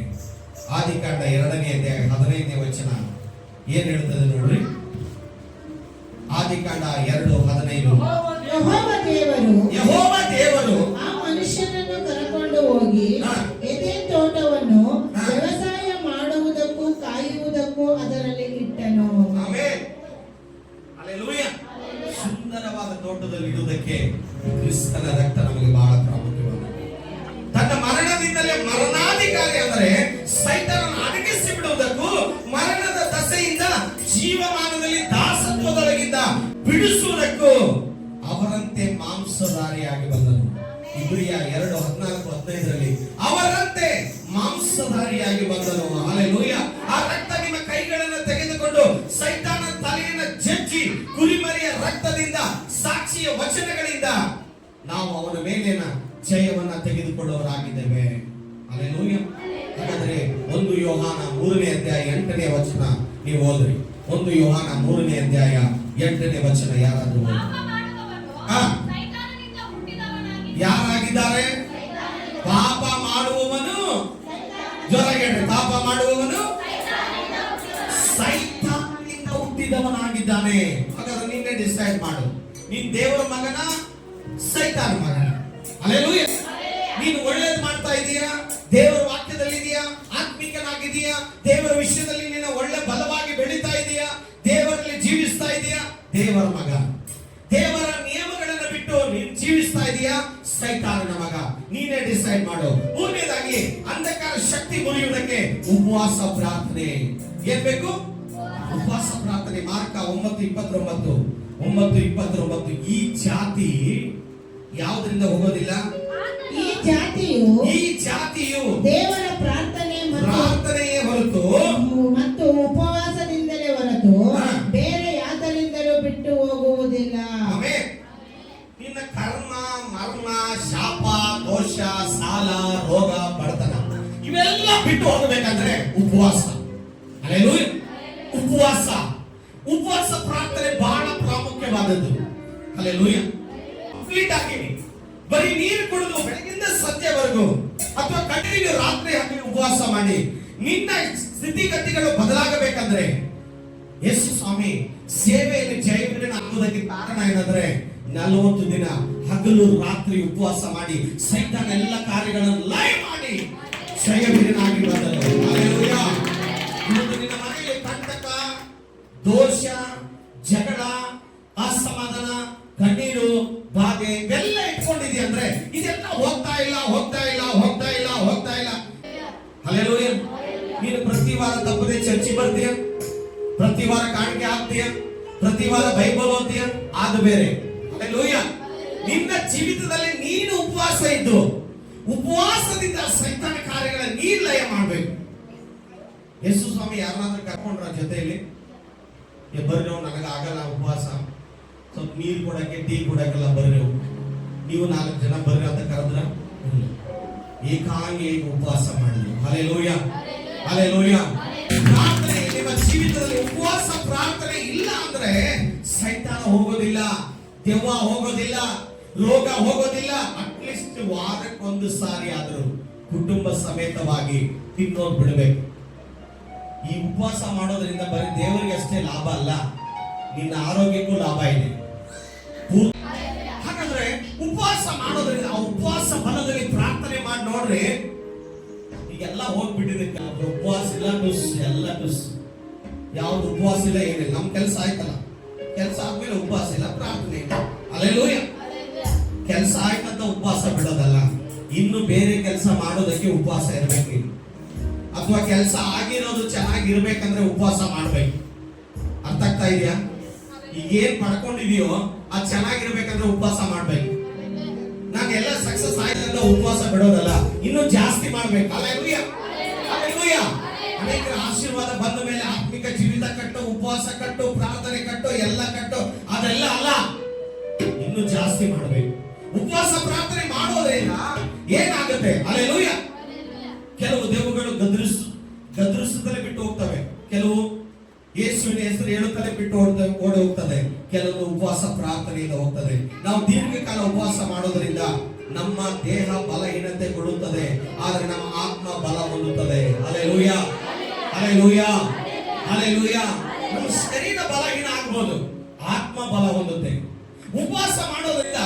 ಆದಿಕಾಂಡ 2ನೇ ಅಧ್ಯಾಯ 15ನೇ ವಚನ ಏನ್ ಹೇಳ್ತದೆ ನೋಡ್ರಿ. ಆದಿಕಾಂಡ 2:15. ಯೆಹೋವ ದೇವರು ಆ ಮನುಷ್ಯನನ್ನು ಕರೆಕೊಂಡು ಹೋಗಿ ಎದೆನ್ ತೋಟವನ್ನು ವ್ಯವಸಾಯ ಮಾಡುವುದಕ್ಕೂ ಕಾಯುವುದಕ್ಕೂ ಅದರಲ್ಲಿ ಇಟ್ಟನು. ಆಮೆನ್. ಹಲ್ಲೆಲೂಯಾ. ಸುಂದರವಾದ ತೋಟದಲ್ಲಿ ಇಡುವುದಕ್ಕೆ ಕ್ರಿಸ್ತನ ರಕ್ತ ನಮಗೆ ಬಹಳ ಪ್ರಾಮುಖ್ಯವಾಗಿದೆ. ತನ್ನ ಮರಣದಿಂದಲೇ ಮರಣಾಧಿಕಾರಿ ಅಂದರೆ ಸೈತಾನನ ಅಡಗಿಸಿ ಬಿಡುವುದಕ್ಕೂ, ಮರಣದ ದಸೆಯಿಂದ ಜೀವಮಾನದಲ್ಲಿ ದಾಸತ್ವದೊಳಗಿಂದ ಬಿಡಿಸುವುದಕ್ಕೂ ಅವರಂತೆ ಮಾಂಸಧಾರಿಯಾಗಿ ಬಂದನು. ಇಬ್ರಿಯ 2:14-15 ಅವರಂತೆ ಮಾಂಸಧಾರಿಯಾಗಿ ಬಂದನು. ಹಲ್ಲೆಲೂಯಾ. ಆ ರಕ್ತ ನಿಮ್ಮ ಕೈಗಳನ್ನು ತೆಗೆದುಕೊಂಡು ಸೈತಾನ ತಲೆಯನ್ನು ಜಜ್ಜಿ ಕುರಿಮರಿಯ ರಕ್ತದಿಂದ, ಸಾಕ್ಷಿಯ ವಚನಗಳಿಂದ ನಾವು ಅವನ ಮೇಲಿನ ಜಯವನ್ನ ತೆಗೆದುಕೊಳ್ಳುವವರಾಗಿದ್ದೇವೆ. ಹಲ್ಲೆಲೂಯಾ. ಹಾಗಾದ್ರೆ 1 ಯೋಹಾನ 3ನೇ ಅಧ್ಯಾಯ 8ನೇ ವಚನ ನೀವು ಓದ್ರಿ. 1 ಯೋಹಾನ 3ನೇ ಅಧ್ಯಾಯ 8ನೇ ವಚನ ಯಾರಾದ್ರೂ ಯಾರಾಗಿದ್ದಾರೆ? ಪಾಪ ಮಾಡುವವನು, ಜೊರಗೆ ಪಾಪ ಮಾಡುವವನು ಸೈತಾನನಿಂದ ಹುಟ್ಟಿದವನಾಗಿದ್ದಾನೆ. ಹಾಗಾದ್ರೆ ನಿನ್ನೆ ಡಿಸೈಡ್ ಮಾಡು, ನೀನ್ ದೇವರ ಮಗನ, ಸೈತಾನ ಮಗನ? ಹಲ್ಲೆಲೂಯಾ. ನೀನು ಒಳ್ಳೇದು ಮಾಡ್ತಾ ಇದೀಯಾ? ದೇವರ ವಾಕ್ಯದಲ್ಲಿ ಇದೆಯಾ? ಆತ್ಮಿಕನಾಗಿದೆಯಾ? ದೇವರ ವಿಷಯದಲ್ಲಿ ನೀನು ಒಳ್ಳೆ ಬಲವಾಗಿ ಬೆಳೀತಾ ಇದೆಯಾ? ದೇವರಲ್ಲಿ ಜೀವಿಸ್ತಾ ಇದೆಯಾ? ದೇವರ ಮಗ. ದೇವರ ನಿಯಮಗಳನ್ನು ಬಿಟ್ಟು ನೀನು ಜೀವಿಸ್ತಾ ಇದೆಯಾ? ಸೈತಾನನ ಮಗ. ನೀನೇ ಡಿಸೈಡ್ ಮಾಡು. ಮೂರನೇದಾಗಿ ಅಂಧಕಾರ ಶಕ್ತಿ ಮುರಿಯುವುದಕ್ಕೆ ಉಪವಾಸ ಪ್ರಾರ್ಥನೆ. ಏನ್ ಬೇಕು? ಉಪವಾಸ ಪ್ರಾರ್ಥನೆ ಮಾರ್ಕ 9:29 ಈ ಜಾತಿ ಯಾವುದರಿಂದ ಹೋಗೋದಿಲ್ಲ. ಈ ಜಾತಿಯು ದೇವರ ಪ್ರಾರ್ಥನೆಯೇ ಹೊರತು ಮತ್ತು ಉಪವಾಸದಿಂದಲೇ ಹೊರತು ಬೇರೆ ಯಾತರಿಂದಲೂ ಬಿಟ್ಟು ಹೋಗುವುದಿಲ್ಲ. ಆಮೆನ್. ನಿನ್ನ ಕರ್ಮ, ಮರ್ಮ, ಶಾಪ, ದೋಷ, ಸಾಲ, ರೋಗ, ಬಡತನ ಇವೆಲ್ಲ ಬಿಟ್ಟು ಹೋಗಬೇಕಂದ್ರೆ ಉಪವಾಸ. ಹಲ್ಲೆಲೂಯಾ. ಉಪವಾಸ ಪ್ರಾರ್ಥನೆ ಬಹಳ ಪ್ರಾಮುಖ್ಯವಾದದ್ದು. ಹಲ್ಲೆಲೂಯಾ. ಕಂಪ್ಲೀಟ್ ಆಗಿ ಬರೀ ನೀರು ಕುಡಿದು ಬೆಳಗಿಂದ ಸಂಜೆವರೆಗೂ ಅಥವಾ ಕಂಟಿನ್ಯೂ ರಾತ್ರಿ ಹಗಲು ಉಪವಾಸ ಮಾಡಿ ನಿನ್ನ ಸ್ಥಿತಿಗತಿಗಳು ಬದಲಾಗಬೇಕಂದ್ರೆ ಯೇಸು ಸ್ವಾಮಿ ಸೇವೆಯಲ್ಲಿ ಜಯವಿರನ ಆಗುವುದಕ್ಕೆ ಕಾರಣ ಏನಂದ್ರೆ 40 ದಿನ ಹಗಲು ರಾತ್ರಿ ಉಪವಾಸ ಮಾಡಿ ಸೈತಾನ ಎಲ್ಲ ಕಾರ್ಯಗಳನ್ನು ಲಯ ಮಾಡಿ ಜಯವಿರನಾಗಿ ಬಂದನು. ಹಲ್ಲೆಲೂಯಾ. ಇವತ್ತು ನಿನ್ನ ಮನೆಯಲ್ಲಿ ಕಂಟಕ, ದೋಷ, ಜಗಳ, ಅಸಮಾಧಾನ, ಕಣ್ಣೀರು, ಬಾಧೆ ಇವೆಲ್ಲ ಇಟ್ಕೊಂಡಿದೆಯಾ ಅಂದ್ರೆ ಇದೆಲ್ಲ ಹೋಗ್ತಾ ಇಲ್ಲ. ಹಲ್ಲೆಲೂಯಾ. ನೀನು ಪ್ರತಿ ವಾರ ತಪ್ಪದೆ ಚರ್ಚಿ ಬರ್ತೀಯ, ಪ್ರತಿ ವಾರ ಕಾಣಿಕೆ ಹಾಕ್ತೀಯ, ಪ್ರತಿ ವಾರ ಬೈಬಲ್ ಓದ್ತೀಯ, ಅದು ಬೇರೆ. ಹಲ್ಲೆಲೂಯಾ. ನಿನ್ನ ಜೀವಿತದಲ್ಲಿ ನೀನು ಉಪವಾಸ ಇದ್ದು ಉಪವಾಸದಿಂದ ಸೈತಾನ ಕಾರ್ಯಗಳ ನೀನು ಲಯ ಮಾಡಬೇಕು. ಯೇಸು ಸ್ವಾಮಿ ಯಾರನ್ನಾದ್ರೂ ಕರ್ಕೊಂಡ್ರ ಜೊತೆಯಲ್ಲಿ ಬರ್ರಿ ನನಗೆ ಆಗಲ್ಲ ಉಪವಾಸ, ಸ್ವಲ್ಪ ನೀರು ಕೊಡಕ್ಕೆ ಟೀ ಕೊಡಕ್ಕೆಲ್ಲ ಬರ್ರಿ ನೀವು 4 ಜನ ಬರ್ರಿ ಅಂತ ಕರೆದ್ರ ಏಕಾಂಗಿ ಉಪವಾಸ ಮಾಡಿದ್ವಿ. ಹಲ್ಲೆಲೂಯಾ. ಪ್ರಾರ್ಥನೆ ನಿಮ್ಮ ಜೀವಿತದಲ್ಲಿ ಉಪವಾಸ ಪ್ರಾರ್ಥನೆ ಇಲ್ಲ ಅಂದ್ರೆ ಸೈತಾನ ಹೋಗೋದಿಲ್ಲ, ದೆವ್ವ ಹೋಗೋದಿಲ್ಲ, ರೋಗ ಹೋಗೋದಿಲ್ಲ. ಅಟ್ಲೀಸ್ಟ್ ವಾರಕ್ಕೊಂದು ಸಾರಿ ಆದರೂ ಕುಟುಂಬ ಸಮೇತವಾಗಿ ತಿನ್ನೋದು ಬಿಡಬೇಕು. ಈ ಉಪವಾಸ ಮಾಡೋದ್ರಿಂದ ಬರೀ ದೇವರಿಗೆ ಅಷ್ಟೇ ಲಾಭ ಅಲ್ಲ, ನಿನ್ನ ಆರೋಗ್ಯಕ್ಕೂ ಲಾಭ ಇದೆ. ಹಾಗಾದ್ರೆ ಉಪವಾಸ ಮಾಡೋದ್ರಿಂದ ಆ ಉಪವಾಸ ಬಲದಲ್ಲಿ ಪ್ರಾರ್ಥನೆ ಮಾಡಿ ನೋಡ್ರಿ, ಈಗೆಲ್ಲ ಹೋಗ್ಬಿಟ್ಟಿದೆ. ಉಪವಾಸ ಇಲ್ಲ ಟುಸ್, ಎಲ್ಲ ಟುಸ್. ಯಾವ್ದು ಉಪವಾಸ ಇಲ್ಲ, ಏನಿಲ್ಲ. ನಮ್ ಕೆಲಸ ಆಯ್ತಲ್ಲ, ಕೆಲಸ ಆದ್ಮೇಲೆ ಉಪವಾಸ ಇಲ್ಲ, ಪ್ರಾರ್ಥನೆ ಇಲ್ಲ. ಹಲ್ಲೆಲೂಯಾ. ಕೆಲಸ ಆಯ್ತಂತ ಉಪವಾಸ ಬಿಡೋದಲ್ಲ, ಇನ್ನು ಬೇರೆ ಕೆಲಸ ಮಾಡೋದಕ್ಕೆ ಉಪವಾಸ ಇರಬೇಕು. ಅಥವಾ ಕೆಲಸ ಆಗಿರೋದು ಚೆನ್ನಾಗಿರ್ಬೇಕಂದ್ರೆ ಉಪವಾಸ ಮಾಡ್ಬೇಕು. ಅರ್ಥ ಆಗ್ತಾ ಇದೆಯಾ? ಈಗ ಏನ್ ಪಡ್ಕೊಂಡಿದೀಯೋ ಅದು ಚೆನ್ನಾಗಿರ್ಬೇಕಂದ್ರೆ ಉಪವಾಸ ಮಾಡ್ಬೇಕು. ನಾನೆಲ್ಲ ಸಕ್ಸಸ್ ಆಯ್ತು ಅಂತ ಉಪವಾಸ ಬಿಡೋದಲ್ಲ, ಇನ್ನು ಜಾಸ್ತಿ ಮಾಡ್ಬೇಕು. ಹಲ್ಲೆಲೂಯಾ. ಅನೇಕರ ಆಶೀರ್ವಾದ ಬಂದ ಮೇಲೆ ಆತ್ಮಿಕ ಜೀವಿತ ಕಟ್ಟು, ಉಪವಾಸ ಕಟ್ಟು, ಪ್ರಾರ್ಥನೆ ಕಟ್ಟು, ಎಲ್ಲ ಕಟ್ಟು, ಅದೆಲ್ಲ ಅಲ್ಲ, ಇನ್ನು ಜಾಸ್ತಿ ಮಾಡ್ಬೇಕು. ಉಪವಾಸ ಪ್ರಾರ್ಥನೆ ಮಾಡೋದ್ರಿಂದ ಏನಾಗುತ್ತೆ? ಹಲ್ಲೆಲೂಯಾ. ಕೆಲವು ದೇವಗಳು ಗದರಿಸುತ್ತಲೇ ಬಿಟ್ಟು ಹೋಗ್ತವೆ, ಕೆಲವು ಯೇಸುವಿನ ಹೆಸರು ಹೇಳುತ್ತಲೇ ಬಿಟ್ಟು ಓಡಿ ಹೋಗ್ತದೆ, ಕೆಲವು ಉಪವಾಸ ಪ್ರಾರ್ಥನೆಯಿಂದ ಹೋಗ್ತದೆ. ನಾವು ದೀರ್ಘಕಾಲ ಉಪವಾಸ ಮಾಡೋದ್ರಿಂದ ನಮ್ಮ ದೇಹ ಬಲಹೀನತೆ ಕೊಡುತ್ತದೆ, ಆದ್ರೆ ನಮ್ಮ ಆತ್ಮ ಬಲ ಹೊಂದುತ್ತದೆ. ಹಲ್ಲೆಲೂಯಾ. ನಮ್ಮ ಶರೀರ ಬಲಹೀನ ಆಗ್ಬೋದು, ಆತ್ಮ ಬಲ ಹೊಂದುತ್ತೆ. ಉಪವಾಸ ಮಾಡೋದ್ರಿಂದ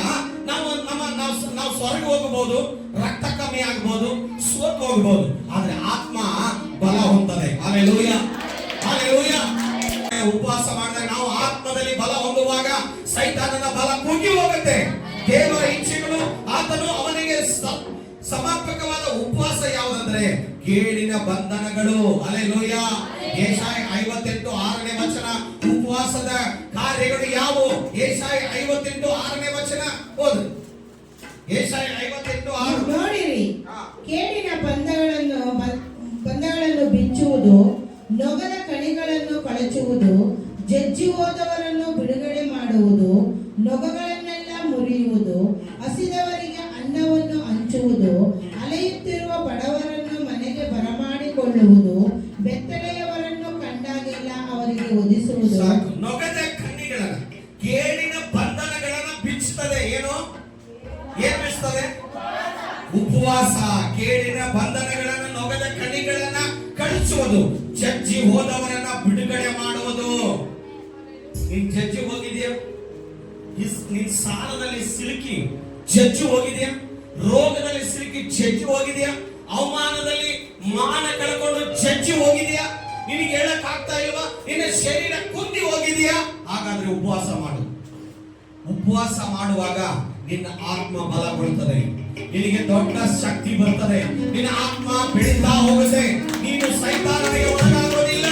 ನಾವು ಸ್ವರ್ಗ ಹೋಗಬಹುದು, ರಕ್ತ ಕಮ್ಮಿ ಆಗಬಹುದು, ಸೋತು ಹೋಗಬಹುದು, ಆದ್ರೆ ಆತ್ಮ ಬಲ ಹೊಂದುತ್ತದೆ. ಹಲ್ಲೆಲೂಯಾ. ಉಪವಾಸ ಮಾಡಿದಾಗ ನಾವು ಆತ್ಮದಲ್ಲಿ ಬಲ ಹೊಂದುವಾಗ ಸೈತಾನನ ಬಲ ಕುಗ್ಗಿ ಹೋಗುತ್ತೆ. ದೇವರ ಇಚ್ಛೆಗಳು ಆತನು ಅವನಿಗೆ ಸಮರ್ಪಕವಾದ ಉಪವಾಸ ಯಾವುದಂದ್ರೆ ಕೇಡಿನ ಬಂಧನಗಳು. ಹಲ್ಲೆಲೂಯಾ. ಯೆಶಾಯ 58:6ನೇ ವಚನ. ಉಪವಾಸದ ಕಾರ್ಯಗಳು ಯಾವುವು? ಯೆಶಾಯ 58:6ನೇ ವಚನ ಓದು. ಯೆಶಾಯ 58:6. ನೋಡಿರಿ, ಕೇಡಿನ ಬಂಧಗಳನ್ನು ಬಿಚ್ಚುವುದು, ನೊಗದ ಕಣಿಗಳನ್ನು ಕಳಚುವುದು, ಜಜ್ಜಿ ಹೋದವರನ್ನು ಬಿಡುಗಡೆ ಮಾಡುವುದು, ನೊಗಗಳನ್ನೆಲ್ಲ ಮುರಿಯುವುದು, ಹಸಿದವರಿಗೆ ಅನ್ನವನ್ನು ಹಂಚುವುದು, ಅಲೆಯುತ್ತಿರುವ ಬಡವರನ್ನು ಮನೆಗೆ ಬರಮಾಡಿಕೊಳ್ಳುವುದು, ಬೆತ್ತಲೆಯವರನ್ನು ಕಂಡಾಗೆಲ್ಲ ಅವರಿಗೆ ಒದಿಸುವುದು. ನೊಗದ ಕಣ್ಣಿಗಳನ್ನು, ಕೇಡಿನ ಬಂಧನಗಳನ್ನು ಬಿಚ್ಚುತ್ತದೆ. ಏನು ಬಿಚ್ಚುತ್ತದೆ? ಉಪವಾಸ. ಕೇಡಿನ ಬಂಧನಗಳನ್ನು, ನೊಗದ ಕಣ್ಣಿಗಳನ್ನ ಕಳಿಸುವುದು, ಜಜ್ಜಿ ಹೋದವರನ್ನ ಬಿಡುಗಡೆ ಮಾಡುವುದು. ನೀನ್ ಜಜ್ಜಿ ಹೋಗಿದ್ಯಾ? ನಿನ್ ಸಾಲದಲ್ಲಿ ಸಿಲುಕಿ ಜಜ್ಜಿ ಹೋಗಿದ್ಯಾ? ರೋಗದಲ್ಲಿ ಸಿಲುಕಿ ಜಜ್ಜಿ ಹೋಗಿದ್ಯಾ? ಅವಮಾನದಲ್ಲಿ ಮಾನ ಕಳ್ಕೊಂಡು ಜಜ್ಜಿ ಹೋಗಿದ್ಯಾ? ನಿನಗೆ ಹೇಳಕ್ ಆಗ್ತಾ ಇಲ್ವಾ? ನಿನ್ನ ಶರೀರ ಕುಂದಿ ಹೋಗಿದ್ಯಾ? ಹಾಗಾದ್ರೆ ಉಪವಾಸ ಮಾಡು. ಉಪವಾಸ ಮಾಡುವಾಗ ನಿನ್ನ ಆತ್ಮ ಬಲಗೊಳ್ಳುತ್ತದೆ, ನಿನಗೆ ದೊಡ್ಡ ಶಕ್ತಿ ಬರ್ತದೆ, ನಿನ್ನ ಆತ್ಮ ಬೆಳೀತಾ ಹೋಗುತ್ತೆ, ನೀನು ಸೈತಾನನಿಗೆ ಒಳಗಾಗೋದಿಲ್ಲ.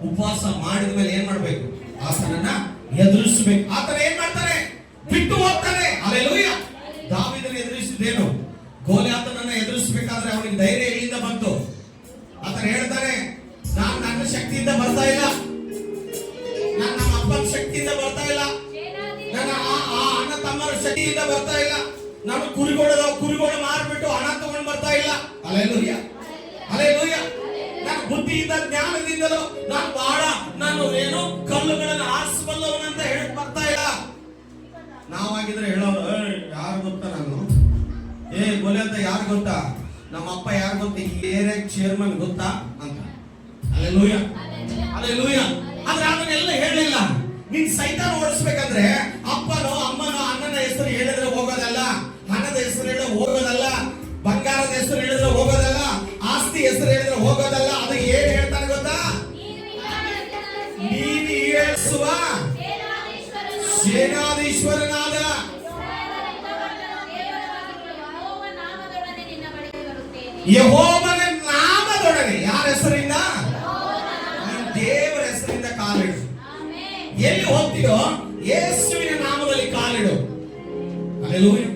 ಉಪವಾಸ ಮಾಡಿದ ಮೇಲೆ ಏನ್ ಮಾಡ್ಬೇಕು? ಆತನನ್ನ ಎದುರಿಸಬೇಕು. ಆತನ ಏನ್ ಮಾಡ್ತಾನೆ? ಬಿಟ್ಟು ಹೋಗ್ತಾನೆ. ಹಲ್ಲೆಲೂಯಾ. ದಾವೀದನ ಎದುರಿಸಿದೇನು? ಗೋಲಿಯಾತನನ್ನ ಎದುರಿಸಬೇಕಾದ್ರೆ ಅವನಿಗೆ ಧೈರ್ಯ ಎಲ್ಲಿಂದ ಬಂತು? ಆತನ ಹೇಳ್ತಾನೆ, ನಾನು ನನ್ನ ಶಕ್ತಿಯಿಂದ ಬರ್ತಾ ಇಲ್ಲ, ನನ್ನ ನಮ್ಮ ಅಪ್ಪನ ಶಕ್ತಿಯಿಂದ ಬರ್ತಾ ಇಲ್ಲ, ನನ್ನ ಆ ಅಣ್ಣ ತಮ್ಮರ ಶಕ್ತಿಯಿಂದ ಬರ್ತಾ ಇಲ್ಲ, ನಾನು ಕುರಿಗೋಡ ಮಾರ್ಬಿಟ್ಟು ಹಣ ತಗೊಂಡು ಬರ್ತಾ ಇಲ್ಲ. Hallelujah, hallelujah. ನನ್ನ ಬುದ್ಧಿಯಿಂದ ಜ್ಞಾನದಿಂದಲೂ ನಾನು ಏನು ಕಲ್ಲುಗಳನ್ನು ಆರಿಸಬಲ್ಲವನಂತ ಹೇಳಕ್ ಬರ್ತಾ ಇಲ್ಲ. ನಾವಾಗಿದ್ರೆ ಹೇಳೋರು, ಯಾರು ಗೊತ್ತಾ ನಾನು? ಗೋಲಿ ಅಂತ ಯಾರು ಗೊತ್ತಾ? ನಮ್ಮ ಅಪ್ಪ ಯಾರು ಗೊತ್ತಾ? ಈ ಏರಿಯಾ ಚೇರ್ಮನ್ ಗೊತ್ತಾ ಅಂತ. Hallelujah, hallelujah. ಆದ್ರೆ ಅದನ್ನೆಲ್ಲ ಹೇಳಿಲ್ಲ. ನೀನ್ ಸೈತಾನ ಓಡಿಸ್ಬೇಕಂದ್ರೆ ಅಪ್ಪನೋ ಅಮ್ಮನೋ ಅಣ್ಣನ ಹೆಸರು ಹೇಳಿದ್ರೆ ಹೋಗೋದಲ್ಲ, ಹಣದ ಹೆಸರು ಹೇಳಿದ್ರೆ ಹೋಗೋದಲ್ಲ, ಬಂಗಾರದ ಹೆಸರು ಹೇಳಿದ್ರೆ ಹೋಗೋದಲ್ಲ, ಆಸ್ತಿ ಹೆಸರು ಹೇಳಿದ್ರೆ ಹೋಗೋದಲ್ಲ. ಅದು ಏನ್ ಹೇಳ್ತಾನೆ ಗೊತ್ತಾ? ನೀನು ಏಳಿಸುವ ಸೇನಾಧೀಶ್ವರನಾದ ಯೆಹೋವನ ನಾಮದೊಡನೆ. ಯಾರ ಹೆಸರಿಂದ? ದೇವರ ಹೆಸರಿಂದ ಕಾಲಿಡು. ಎಲ್ಲಿ ಹೋಗ್ತೀಯೋ ಯೇಸುವಿನ ನಾಮದಲ್ಲಿ ಕಾಲಿಡು. Hallelujah,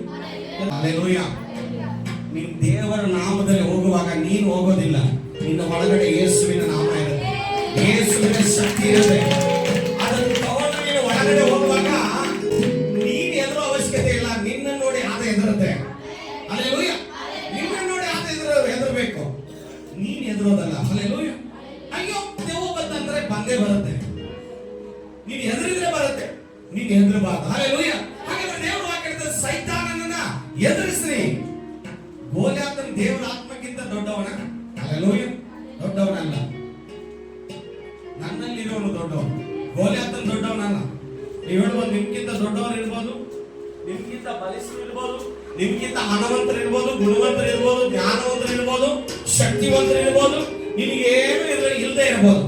hallelujah. ನೀನು ದೇವರ ನಾಮದಲ್ಲಿ ಹೋಗುವಾಗ ನೀನು ಹೋಗೋದಿಲ್ಲ, ನಿನ್ನ ಒಳಗಡೆ ಯೇಸುವಿನ ನಾಮ ಇರುತ್ತೆ, ಯೇಸುವಿನ ಶಕ್ತಿ ಇರುತ್ತೆ. ಅದನ್ನು ತಗೊಂಡು ನೀನು ಒಳಗಡೆ ಹೋಗುವಾಗ ನೀನು ಎದುರು ಅವಶ್ಯಕತೆ ಇಲ್ಲ, ನಿನ್ನ ನೋಡಿ ಆತ ಎದುರುತ್ತೆ. ಹಲ್ಲೆಲೂಯಾ. ನಿನ್ನ ನೋಡಿ ಆತ ಎದುರಬೇಕು, ನೀನು ಎದುರೋದಲ್ಲ. ಹಲ್ಲೆಲೂಯಾ. ಅಯ್ಯೋ ದೇವು ಬಂತಂದ್ರೆ ಬಂದೇ ಬರುತ್ತೆ, ನೀನು ಎದುರಿದ್ರೆ ಬರುತ್ತೆ, ನೀನು ಎದುರಬಾರ್ದು. ಹಲ್ಲೆಲೂಯಾ. ಹಾಗಾದ್ರೆ ದೇವರು ವಾಕ್ಯದ ಸೈತಾನನನ್ನ ಎದುರಿಸ್ರಿ. ಗೋಲಿಯಾತನ ದೇವರ ಆತ್ಮಕ್ಕಿಂತ ದೊಡ್ಡವನ? ಹಲ್ಲೆಲೂಯಾ, ದೊಡ್ಡವನಲ್ಲ. ನನ್ನಲ್ಲಿರೋನು ದೊಡ್ಡವನು, ಗೋಲಿಯಾತನ ದೊಡ್ಡವನಲ್ಲ. ನೀವು ಹೇಳ್ಬೋದು ನಿಮ್ಗಿಂತ ದೊಡ್ಡವರು ಇರ್ಬೋದು, ನಿಮ್ಗಿಂತ ಬಲಿಷ್ಠರು ಇರ್ಬೋದು, ನಿಮ್ಗಿಂತ ಹಣವಂತರು ಇರ್ಬೋದು, ಗುಣವಂತರು ಇರ್ಬೋದು, ಜ್ಞಾನವಂತರು ಇರ್ಬೋದು, ಶಕ್ತಿವಂತರು ಇರ್ಬೋದು, ನಿನಗೇನು ಇಲ್ಲದೆ ಇರ್ಬೋದು.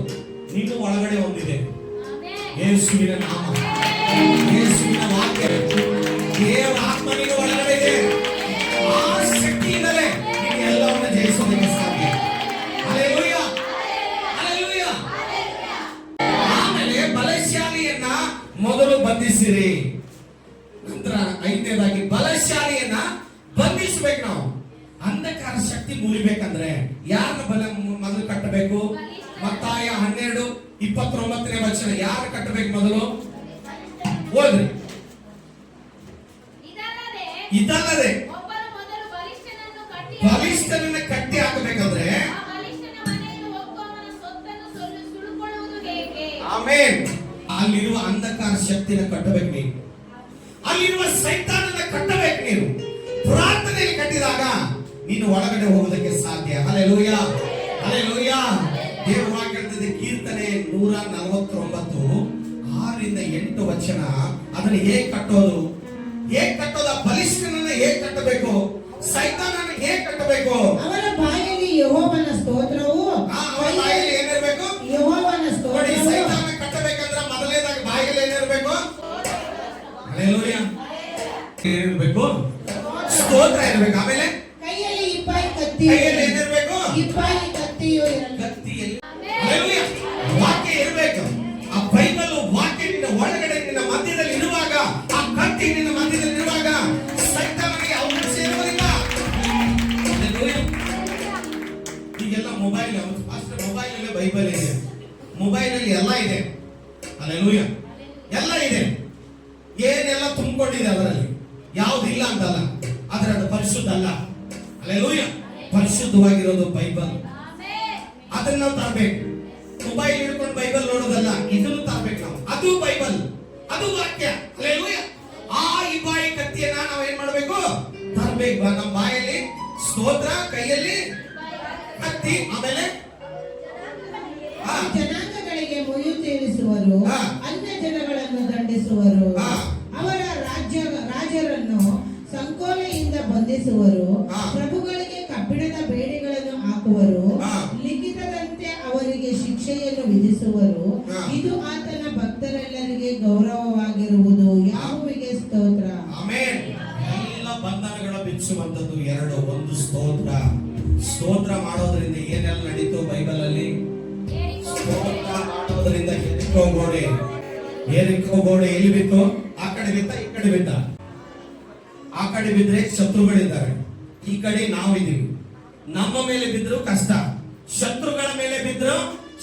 ನಿನ್ನ ಒಳಗಡೆ ಒಂದಿದೆ, ಯೇಸುವಿನ ನಾಮ, ಯೇಸುವಿನ ವಾಕ್ಯ, ದೇವರ ಆತ್ಮ ನಿನ್ನ ಒಳಗಡೆ ಇದೆ. ಆ ಶಕ್ತಿಯಿಂದಲೇ ನೀನು ಎಲ್ಲವನ್ನ ಜಯಿಸೋದಕ್ಕೆ ಸಾಧ್ಯ. Hallelujah, hallelujah. ಆಮೇಲೆ ಬಲಶಾಲಿಯನ್ನ ಮೊದಲು ಬಂಧಿಸಿರಿ. ನಂತರ ಐದನೇದಾಗಿ ಬಲಶಾಲಿಯನ್ನ ಬಂಧಿಸಬೇಕು. ನಾವು ಅಂಧಕಾರ ಶಕ್ತಿ ಮುರಿಬೇಕಂದ್ರೆ ಯಾರನ್ನ ಮೊದಲು ಕಟ್ಟಬೇಕು? ಮತ್ತಾಯ 12:29 ಯಾರು ಕಟ್ಟಬೇಕು ಮೊದಲು? ಓದ್ರಿ. ಇದಲ್ಲದೆ ಬಲಿಷ್ಠನನ್ನ ಕಟ್ಟಿ ಹಾಕಬೇಕಂದ್ರೆ ಆಮೇನ್, ಅಲ್ಲಿರುವ ಅಂಧಕಾರ ಶಕ್ತಿನ ಕಟ್ಟಬೇಕು ನೀನು, ಅಲ್ಲಿರುವ ಸೈತಾನನ್ನ ಕಟ್ಟಬೇಕು ನೀನು. ಪ್ರಾರ್ಥನೆಯಲ್ಲಿ ಕಟ್ಟಿದಾಗ ನೀನು ಒಳಗಡೆ ಹೋಗೋದಕ್ಕೆ ಸಾಧ್ಯ. Hallelujah, hallelujah. ದೇವರ ವಾಕ್ಯ ಹೇಳ್ತದೆ, ಕೀರ್ತನೆ 149:6-8 ಅದನ್ನು ಹೇಗೆ ಕಟ್ಟೋದು? ಹೇಗೆ ಕಟ್ಟೋದು? ಬಲಿಷ್ಠನನ್ನ ಹೇಗೆ ಕಟ್ಟಬೇಕು? ಸೈತಾನನ್ನ ಹೇಗೆ ಕಟ್ಟಬೇಕು? ಅವರ ಬಾಯಲ್ಲಿ ಯೆಹೋವನ ಸ್ತೋತ್ರವು, ಅವರ ಬಾಯಲ್ಲಿ ಏನಿರಬೇಕು? ಯೆಹೋವನ ನೋಡಿ, ಸ್ತೋತ್ರವು. ಸೈತಾನ ಕಟ್ಟಬೇಕಂದ್ರೆ ಮೊದಲನೇದಾಗಿ ಬಾಯಲ್ಲಿ ಏನಿರಬೇಕು? ಹಲ್ಲೆಲೂಯಾ, ಏನಿರಬೇಕು? ಸ್ತೋತ್ರ ಇರಬೇಕು. ಆಮೇಲೆ ಕೈಯಲ್ಲಿ ಇಪ್ಪಾಯಿ ಕತ್ತಿ, ಕೈಯಲ್ಲಿ ಏನಿರಬೇಕು? ಇಪ್ಪಾಯಿ ಕತ್ತಿಯು ಇರಬೇಕು. ಕತ್ತಿಯಲ್ಲಿ ಹಲ್ಲೆಲೂಯಾ ವಾಕ್ಯ ಇರಬೇಕು. ಆ ಬೈಬಲ್ ವಾಕ್ಯ ನಿನ್ನ ಒಳಗಡೆ ನಿನ್ನ ಮಧ್ಯದಲ್ಲಿ ಇರುವಾಗ, ಆ ಕತ್ತಿ ನಿನ್ನ ಮಧ್ಯದಲ್ಲಿ ಇರುವಾಗ ಸೈತಾನನಿಗೆ ಅವಕಾಶ ಇರುವುದಿಲ್ಲ. ಹಲ್ಲೆಲೂಯಾ. ಈಗೆಲ್ಲ ಮೊಬೈಲ್, ಅಷ್ಟೇ ಮೊಬೈಲ್ ಅಲ್ಲೇ ಬೈಬಲ್ ಇದೆ, ಮೊಬೈಲ್ ಅಲ್ಲಿ ಎಲ್ಲ ಇದೆ. ಹಲ್ಲೆಲೂಯಾ, ಎಲ್ಲ ಇದೆ. ಏನೆಲ್ಲ ತುಂಬಿಕೊಂಡಿದೆ ಅದರಲ್ಲಿ, ಯಾವುದಿಲ್ಲ ಅಂತಲ್ಲ, ಆದ್ರೆ ಅದು ಪರಿಶುದ್ಧ ಅಲ್ಲ. ಹಲ್ಲೆಲೂಯಾ. ಪರಿಶುದ್ಧವಾಗಿರೋದು ಬೈಬಲ್. ಅದನ್ನ ನಾವು ತರಬೇಕು. ಮೊಬೈಲ್ ಹಿಡ್ಕೊಂಡು ಬೈಬಲ್ ನೋಡೋದಲ್ಲ, ಇದನ್ನು ತರಬೇಕು ನಾವು. ಅದು ಬೈಬಲ್, ಅದು ವಾಕ್ಯ. ಹಲ್ಲೆಲೂಯಾ. ಆ ಇಬ್ಬಾಯಿ ಕತ್ತಿಯನ್ನ ನಾವು ಏನ್ ಮಾಡಬೇಕು? ತರಬೇಕು. ನಮ್ಮ ಬಾಯಲ್ಲಿ ಸ್ತೋತ್ರ, ಕೈಯಲ್ಲಿ ಕತ್ತಿ. ಆಮೇಲೆ ಜನಾಂಗಗಳಿಗೆ ಮುಯ್ಯು ತೀರಿಸುವರು, ಅನ್ಯ ಜನಗಳನ್ನು ದಂಡಿಸುವರು, ಅವರ ರಾಜರನ್ನು ಸಂಕೋಲೆಯಿಂದ ಬಂಧಿಸುವರು, ಪ್ರಭುಗಳಿಗೆ ಕಬ್ಬಿಣದ ಬೇಡಿಗಳನ್ನು ಹಾಕುವರು, ಲಿಖಿತದಂತೆ ಅವರಿಗೆ ಶಿಕ್ಷೆಯನ್ನು ವಿಧಿಸುವರು. ಇದು ಆತನ ಭಕ್ತರೆಲ್ಲರಿಗೆ ಗೌರವವಾಗಿರುವುದು. ಯೆಹೋವನಿಗೆ ಸ್ತೋತ್ರ. ಆಮೆನ್. ಎಲ್ಲ ಬಂಧನಗಳ ಬಿಚ್ಚುವಂತದ್ದು ಎರಡು. ಒಂದು ಸ್ತೋತ್ರ. ಸ್ತೋತ್ರ ಮಾಡೋದ್ರಿಂದ ಏನೆಲ್ಲ ನಡೀತು ಬೈಬಲ್ ಅಲ್ಲಿ? ಸ್ತೋತ್ರ ಆದ್ರಿಂದ ಎರಿಕೋ ಗೋಡೆ ಎಲ್ಲಿ ಬಿತ್ತು? ಆ ಕಡೆ ಬಿತ್ತ, ಈ ಕಡೆ ಬಿತ್ತ? ಆ ಕಡೆ ಬಿದ್ರೆ ಶತ್ರುಗಳಿದ್ದಾರೆ, ಈ ಕಡೆ ನಾವಿದ್ದೀವಿ. ನಮ್ಮ ಮೇಲೆ ಬಿದ್ರು ಕಷ್ಟ, ಶತ್ರುಗಳ ಮೇಲೆ ಬಿದ್ರು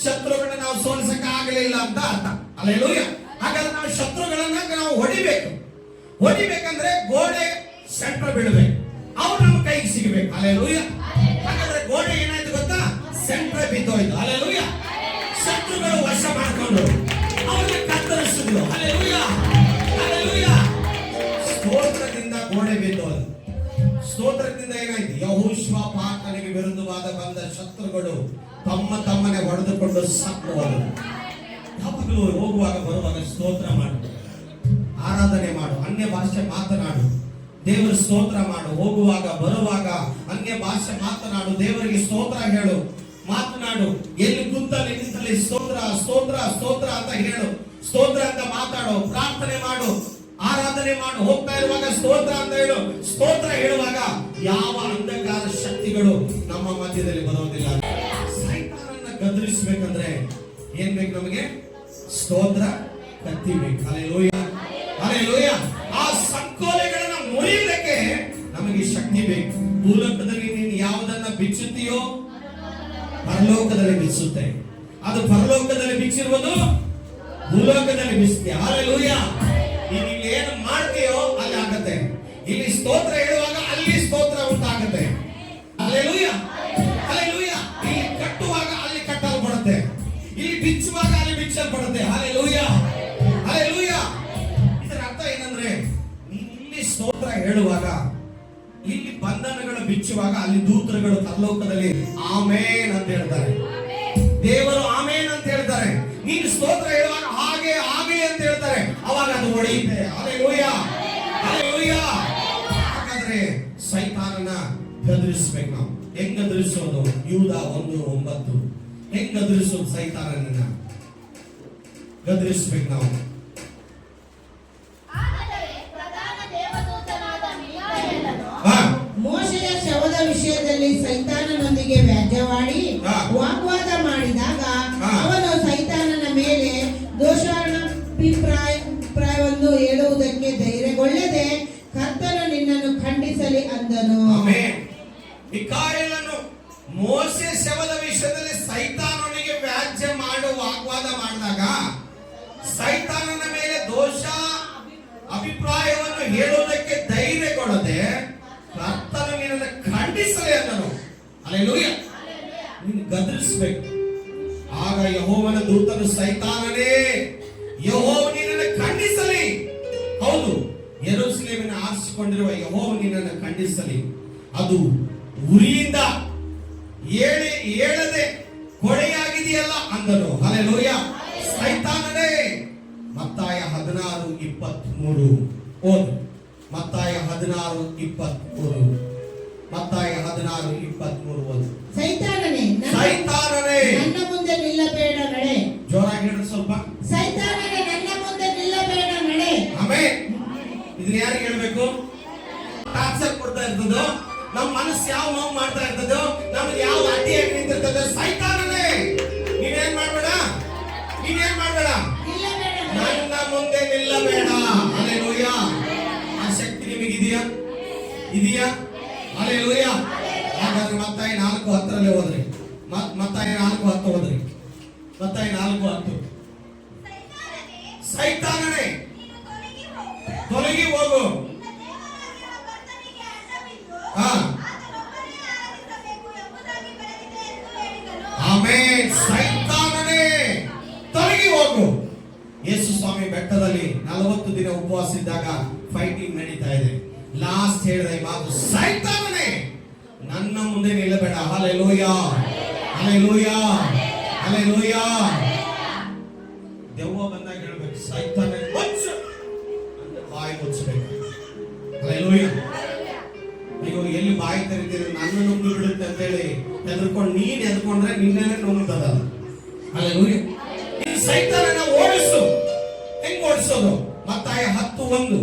ಶತ್ರುಗಳನ್ನ ನಾವು ಸೋಲಿಸಕ ಆಗಲಿಲ್ಲ ಅಂತ ಅರ್ಥ. ಹಲ್ಲೆಲೂಯಾ. ಹಾಗಾದ್ರೆ ನಾವು ಶತ್ರುಗಳನ್ನ ನಾವು ಹೊಡಿಬೇಕಂದ್ರೆ ಗೋಡೆ ಸೆಂಟ್ರ್ ಬೀಳಬೇಕು, ಅವ್ರು ನಮ್ಮ ಕೈಗೆ ಸಿಗಬೇಕು. ಹಲ್ಲೆಲೂಯಾ. ಹಾಗಾದ್ರೆ ಗೋಡೆ ಏನಾಯ್ತು ಗೊತ್ತಾ? ಸೆಂಟ್ರ್ ಬಿದ್ದೋಯ್ತು. ಹಲ್ಲೆಲೂಯಾ. ಶತ್ರುಗಳು ವಶ ಮಾಡ್ಕೊಂಡು ಅವ್ರನ್ನ ಕತ್ತರಿಸಿದ್ರು. Hallelujah, hallelujah. ಸ್ತೋತ್ರದಿಂದ ಗೋಡೆ ಬಿದ್ದೋದು. ಸ್ತೋತ್ರದಿಂದ ಏನಾಯ್ತು? ಯೆಹೋಷಾಫಾಟನಿಗೆ ವಿರುದ್ಧವಾದ ಬಂದ ಶತ್ರುಗಳು ತಮ್ಮನೆ ಹೊಡೆದುಕೊಂಡು ಸತ್ತು ಹೋದರು. ಯಾವಾಗಲೂ ಹೋಗುವಾಗ ಬರುವಾಗ ಸ್ತೋತ್ರ ಮಾಡು, ಆರಾಧನೆ ಮಾಡು, ಅನ್ಯ ಭಾಷೆ ಮಾತನಾಡು, ದೇವರ ಸ್ತೋತ್ರ ಮಾಡು. ಹೋಗುವಾಗ ಬರುವಾಗ ಅನ್ಯ ಭಾಷೆ ಮಾತನಾಡು, ದೇವರಿಗೆ ಸ್ತೋತ್ರ ಹೇಳು, ಮಾತನಾಡು. ಎಲ್ಲಿ ಕುಂತಲ್ಲಿ ನಿಂತಲ್ಲಿ ಸ್ತೋತ್ರ ಸ್ತೋತ್ರ ಸ್ತೋತ್ರ ಅಂತ ಹೇಳು, ಸ್ತೋತ್ರ ಅಂತ ಮಾತಾಡು, ಪ್ರಾರ್ಥನೆ ಮಾಡು, ಆರಾಧನೆ ಮಾಡು. ಹೋಗ್ತಾ ಇರುವಾಗ ಸ್ತೋತ್ರ ಅಂತ ಹೇಳು. ಸ್ತೋತ್ರ ಹೇಳುವಾಗ ಯಾವ ಅಂಧಕಾರ ಶಕ್ತಿಗಳು ನಮ್ಮ ಮಧ್ಯದಲ್ಲಿ ಬರೋದಿಲ್ಲ. ಸೈತಾನನ್ನ ಗದರಿಸಬೇಕಂದ್ರೆ ಏನ್ ಬೇಕು ನಮಗೆ? ಸ್ತೋತ್ರ, ಕತ್ತಿ ಬೇಕು. Hallelujah, hallelujah. ಆ ಸಂಕೋಲೆಗಳನ್ನ ಮುರಿಯುವುದಕ್ಕೆ ನಮಗೆ ಶಕ್ತಿ ಬೇಕು. ಭೂಲೋಕದಲ್ಲಿ ನೀನು ಯಾವುದನ್ನ ಬಿಚ್ಚುತ್ತೀಯೋ ಪರಲೋಕದಲ್ಲಿ ಬಿಚ್ಚುತ್ತೆ. ಅದು ಪರಲೋಕದಲ್ಲಿ ಬಿಚ್ಚಿರುವುದು ಭೂಲೋಕದಲ್ಲಿ ಬಿಚ್ಚುತ್ತೆ. ಹಲ್ಲೆಲೂಯಾ. ನೀನು ಇಲ್ಲಿ ಏನು ಮಾಡ್ತೀಯೋ ಅಲ್ಲಿ ಆಗತ್ತೆ. ಇಲ್ಲಿ ಸ್ತೋತ್ರ ಹೇಳುವಾಗ ಅಲ್ಲಿ ಸ್ತೋತ್ರ ಉಂಟಾಗುತ್ತೆ. Hallelujah, hallelujah. ಇಲ್ಲಿ ಕಟ್ಟುವಾಗ ಅಲ್ಲಿ ಕಟ್ಟಲ್ಪಡುತ್ತೆ, ಇಲ್ಲಿ ಬಿಚ್ಚುವಾಗ ಅಲ್ಲಿ ಬಿಚ್ಚಲ್ಪಡುತ್ತೆ. Hallelujah, hallelujah. ಇದರ ಅರ್ಥ ಏನಂದ್ರೆ ಇಲ್ಲಿ ಸ್ತೋತ್ರ ಹೇಳುವಾಗ ಇಲ್ಲಿ ಬಂಧನಗಳು ಬಿಚ್ಚುವಾಗ ಅಲ್ಲಿ ದೂತರುಗಳು ಪರಲೋಕದಲ್ಲಿ ಆಮೇನ್ ಅಂತ ಹೇಳ್ತಾರೆ, ದೇವರು ಆಮೇನ್ ಅಂತ ಹೇಳ್ತಾರೆ. ನೀನು ಸ್ತೋತ್ರ ಹೇಳುವಾಗ ಹಾಗೆ ಹಾಗೆ ಅಂತ ಹೇಳ್ತಾರೆ, ಅವಾಗ ಅದು ಒಡೆಯುತ್ತೆ. Hallelujah, hallelujah. ಹಾಗಾದ್ರೆ ಸೈತಾನನ ಗದರಿಸಬೇಕು ನಾವು. ಹೆಂಗ್ ಗದರಿಸೋದು? ಯೂದ 1:9 ಹೆಂಗ್ ಗದರಿಸೋದು? ಸೈತಾನನ ಗದರಿಸಬೇಕು ನಾವು. ಮೋಶೆಯ ಶವದ ವಿಷಯದಲ್ಲಿ ಸೈತಾನನೊಂದಿಗೆ ವ್ಯಾಜ್ಯವಾಡಿ ವಾಗ್ವಾದ ಮಾಡಿದಾಗ ಅವನು ಸೈತಾನನ ಮೇಲೆ ದೋಷಾಭಿಪ್ರಾಯವನ್ನು ಹೇಳುವುದಕ್ಕೆ ಧೈರ್ಯಗೊಳ್ಳದೆ ಕರ್ತನು ನಿನ್ನನ್ನು ಖಂಡಿಸಲಿ ಅಂದನು. ಮಿಕಾಯೇಲನು ಮೋಶೆ ಶವದ ವಿಷಯದಲ್ಲಿ ಸೈತಾನನಿಗೆ ವ್ಯಾಜ್ಯ ಮಾಡು ವಾಗ್ವಾದ ಮಾಡಿದಾಗ ಸೈತಾನನ ಮೇಲೆ ದೋಷ ಅಭಿಪ್ರಾಯವನ್ನು ಹೇಳುವುದಕ್ಕೆ ಧೈರ್ಯಗೊಳ್ಳದೆ ಕರ್ತನು ನಿನ್ನನ್ನು ಖಂಡಿಸಲಿ ಅಂದನು. ಹಲ್ಲೆಲೂಯಾ. ನೀನು ಗದರಿಸಬೇಕು. ಆಗ ಯೆಹೋವನ ದೂತನು ಸೈತಾನನೇ, ಯೆಹೋವ ನಿನ್ನನ್ನು ಖಂಡಿಸಲಿ. ಹೌದು, ಯೆರೂಸಲೇಮಿನ ಆರಿಸಿಕೊಂಡಿರುವ ಯೆಹೋವ ನಿನ್ನನ್ನು ಖಂಡಿಸಲಿ. ಅದು ಉರಿಯಿಂದ ಏಳದೆ ಕೊಳೆಯಾಗಿದೆಯಲ್ಲ ಅಂದನು. ಹಲ್ಲೆಲೂಯಾ. ಸೈತಾನನೇ. ಮತ್ತಾಯ 16:23 ಓದು. ಮತ್ತಾಯ 16:23 ಮತ್ತಾಯ 16:23 ಓದು. ಸೈತಾನನೇ, ಸೈತಾನನೇ, ನನ್ನ ಮುಂದೆ ನಿಲ್ಲಬೇಡ ನಡೆ. ಜೋರಾಗಿ ಹೇಳಿ ಸ್ವಲ್ಪ. ಸೈತಾನನೇ, ನನ್ನ ಮುಂದೆ ನಿಲ್ಲಬೇಡ ನಡೆ. ಆಮೆನ್. ಇದನ್ನ ಯಾರಿಗೆ ಹೇಳ್ಬೇಕು? ಟಾರ್ಚರ್ ಕೊಡ್ತಾ ಇರ್ತದೋ, ನಮ್ಮ ಮನಸ್ಸು ಯಾವ ನೋವು ಮಾಡ್ತಾ ಇರ್ತದೋ, ನಮ್ಗೆ ಯಾವ ಅಡ್ಡಿಯಾಗಿ ನಿಂತಿರ್ತದೋ, ಸೈತಾನನೇ ನೀನೇನ್ ಮಾಡ್ಬೇಡ, ನೀನೇನ್ ಮಾಡ್ಬೇಡ, ನನ್ನ ಮುಂದೆ ನಿಲ್ಲಬೇಡ. ಹಲ್ಲೆಲೂಯಾ. ಆ ಶಕ್ತಿ ನಿಮಗಿದೆಯಾ? ಇದೆಯಾ? ಹಲ್ಲೆಲೂಯಾ. ಹಾಗಾದ್ರೆ ಮತ್ತಾಯ 4:10 ಹೋದ್ರಿ. ಮತ್ತಾಯ 4:10 ಹೋದ್ರಿ. ಮತ್ತಾಯ 4:10 ಸೈತಾನನೇ ತೊಲಗಿ ಹೋಗು. ಆಮೆನ್. ಸೈತಾನನೇ ತೊಲಗಿ ಹೋಗು. ಯೇಸು ಸ್ವಾಮಿ ಬೆಟ್ಟದಲ್ಲಿ 40 ದಿನ ಉಪವಾಸ ಇದ್ದಾಗ ಫೈಟಿಂಗ್ ನಡೀತಾ ಇದೆ. ಲಾಸ್ಟ್ ಹೇಳಿದ ಮಾತು, ಸೈತಾನನೇ ನನ್ನ ಮುಂದೆ ನಿಲ್ಲಬೇಡ. Hallelujah, hallelujah, hallelujah. ದೆವ್ವ ಬಂದಾಗ ಹೇಳ್ಬೇಕು, ಸೈತಾನನೇ ಮುಚ್ಚು ಅಂತ ಬಾಯಿ ಮುಚ್ಚಬೇಕು. ಹಲ್ಲೆಲೂಯಾ. ನೀವು ಎಲ್ಲಿ ಬಾಯಿ ತೆರಿತೀರಿ, ನನ್ನ ನುಂಗು ಬಿಡುತ್ತೆ ಅಂತ ಹೇಳಿ ಹೆದರ್ಕೊಂಡು ನೀನ್ ಎದ್ಕೊಂಡ್ರೆ ನಿನ್ನೆ ನುಂಗ್ತದ. ಹಲ್ಲೆಲೂಯಾ. ಸೈತಾನನ ಓಡಿಸು. ಹೆಂಗ್ ಓಡಿಸೋದು? ಮತ್ತಾಯ 10:1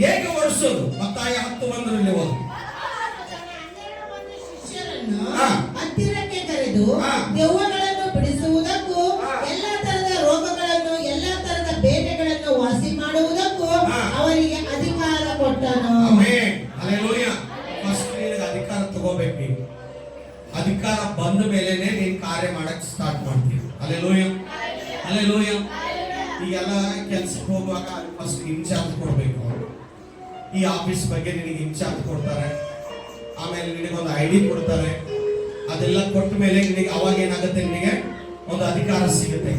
ಹೇಗೆ ಓಡಿಸೋದು? ಮತ್ತಾಯ 10:1 ಓದು. ಹತ್ತಿರಕ್ಕೆ ಕರೆದು ದೆವ್ವಗಳನ್ನು ಬಿಡಿಸುವುದಕ್ಕೂ ಎಲ್ಲ ತರದ ರೋಗಗಳ ಬಂದ ಮೇಲೆನೆ ನೀನ್ ಕಾರ್ಯ ಮಾಡಕ್ ಸ್ಟಾರ್ಟ್ ಮಾಡ್ತೀಯ. Alleluia, alleluia. ಈಗೆಲ್ಲ ಕೆಲ್ಸಕ್ಕೆ ಹೋಗುವಾಗ ಫಸ್ಟ್ ಇನ್ಚಾರ್ಜ್ ಕೊಡ್ಬೇಕು. ಈ ಆಫೀಸ್ ಬಗ್ಗೆ ನಿನಗೆ ಇನ್ಚಾರ್ಜ್ ಕೊಡ್ತಾರೆ, ಆಮೇಲೆ ನಿನಗೊಂದು ID ಕೊಡ್ತಾರೆ. ಅದೆಲ್ಲ ಕೊಟ್ಟ ಮೇಲೆ ನಿನಗೆ ಅವಾಗ ಏನಾಗುತ್ತೆ, ನಿನಗೆ ಒಂದು ಅಧಿಕಾರ ಸಿಗುತ್ತೆ.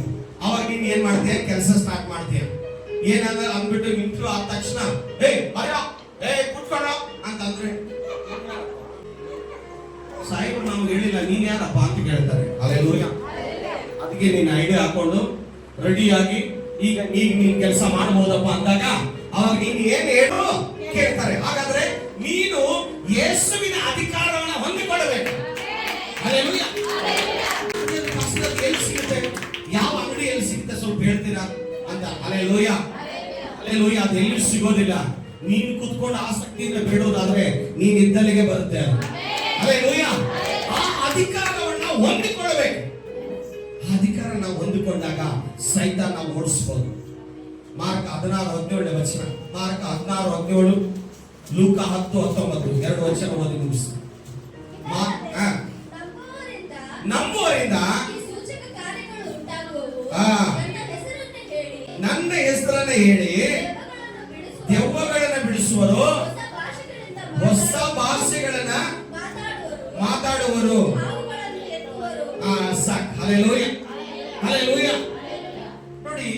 ಅವಾಗ ನೀನ್ ಏನ್ ಮಾಡ್ತೀಯ, ಕೆಲಸ ಸ್ಟಾರ್ಟ್ ಮಾಡ್ತೀಯ. ಏನಾದ್ರೆ ಅಂದ್ಬಿಟ್ಟು ಇಂಟ್ರೂ ಆದ ತಕ್ಷಣ ಕುತ್ಕೊಳ್ಳೋ ಅಂತಂದ್ರೆ ಸಾಹೇಬ್ರು ನಮ್ಗೆ ಹೇಳಿಲ್ಲ, ನೀನ್ ಯಾರಪ್ಪ ಅಂತ ಕೇಳ್ತಾರೆ. ಅಲ್ಲೇಲೂಯ. ಅದಕ್ಕೆ ನೀನ್ ID ಹಾಕೊಂಡು ರೆಡಿಯಾಗಿ ಈಗ ನೀನ್ ಕೆಲಸ ಮಾಡಬಹುದಪ್ಪ ಅಂದಾಗ ಅವಾಗ ನೀನ್ ಏನ್ ಹೇಳು ಕೇಳ್ತಾರೆ. ಹಾಗಾದ್ರೆ ನೀನು ಯೇಸುವಿನ ಅಧಿಕಾರವನ್ನ ಹೊಂದಿಕೊಳ್ಳಬೇಕು. ಅಲ್ಲೇಲೂಯ. ಎಲ್ಲಿ ಸಿಗುತ್ತೆ, ಯಾವ ಅಂಗಡಿಯಲ್ಲಿ ಸಿಗುತ್ತೆ ಸ್ವಲ್ಪ ಹೇಳ್ತೀರಾ ಅಂತ. Alleluia, alleluia. ಅದೆಲ್ಲೂ ಸಿಗೋದಿಲ್ಲ. ನೀನು ಕುತ್ಕೊಂಡು ಆಸಕ್ತಿಯಿಂದ ಬೇಡೋದಾದ್ರೆ ನೀನ್ ಇದ್ದಲ್ಲಿಗೆ ಬರುತ್ತೆ. ಅಲ್ಲೇಲೂಯ. ಆ ಅಧಿಕಾರವನ್ನ ಹೊಂದಿಕೊಳ್ಳಬೇಕು. ಆ ಅಧಿಕಾರ ನಾವು ಹೊಂದಿಕೊಂಡಾಗ ಸೈತಾನ ನಾವು ಓಡಿಸಬಹುದು. ಮಾರ್ಕ 16:17 ವಚನ, ಮಾರ್ಕ 16:17, ಲೂಕ 10:19 ಎರಡು ವಚನ ಓದಿ ಮುಗಿಸಿ. ನಂಬುವರಿಂದ ಈ ಸೂಚಕ ಕಾರ್ಯಗಳು ಉಂಟಾಗುವವು. ನನ್ನ ಹೆಸರನ್ನ ಹೇಳಿ ದೆವ್ವಗಳನ್ನ ಬಿಡಿಸುವರು, ಹೊಸ ಭಾಷೆಗಳನ್ನ ಮಾತಾಡುವರು. ಸಾಕು. Hallelujah, hallelujah. ನೋಡಿ,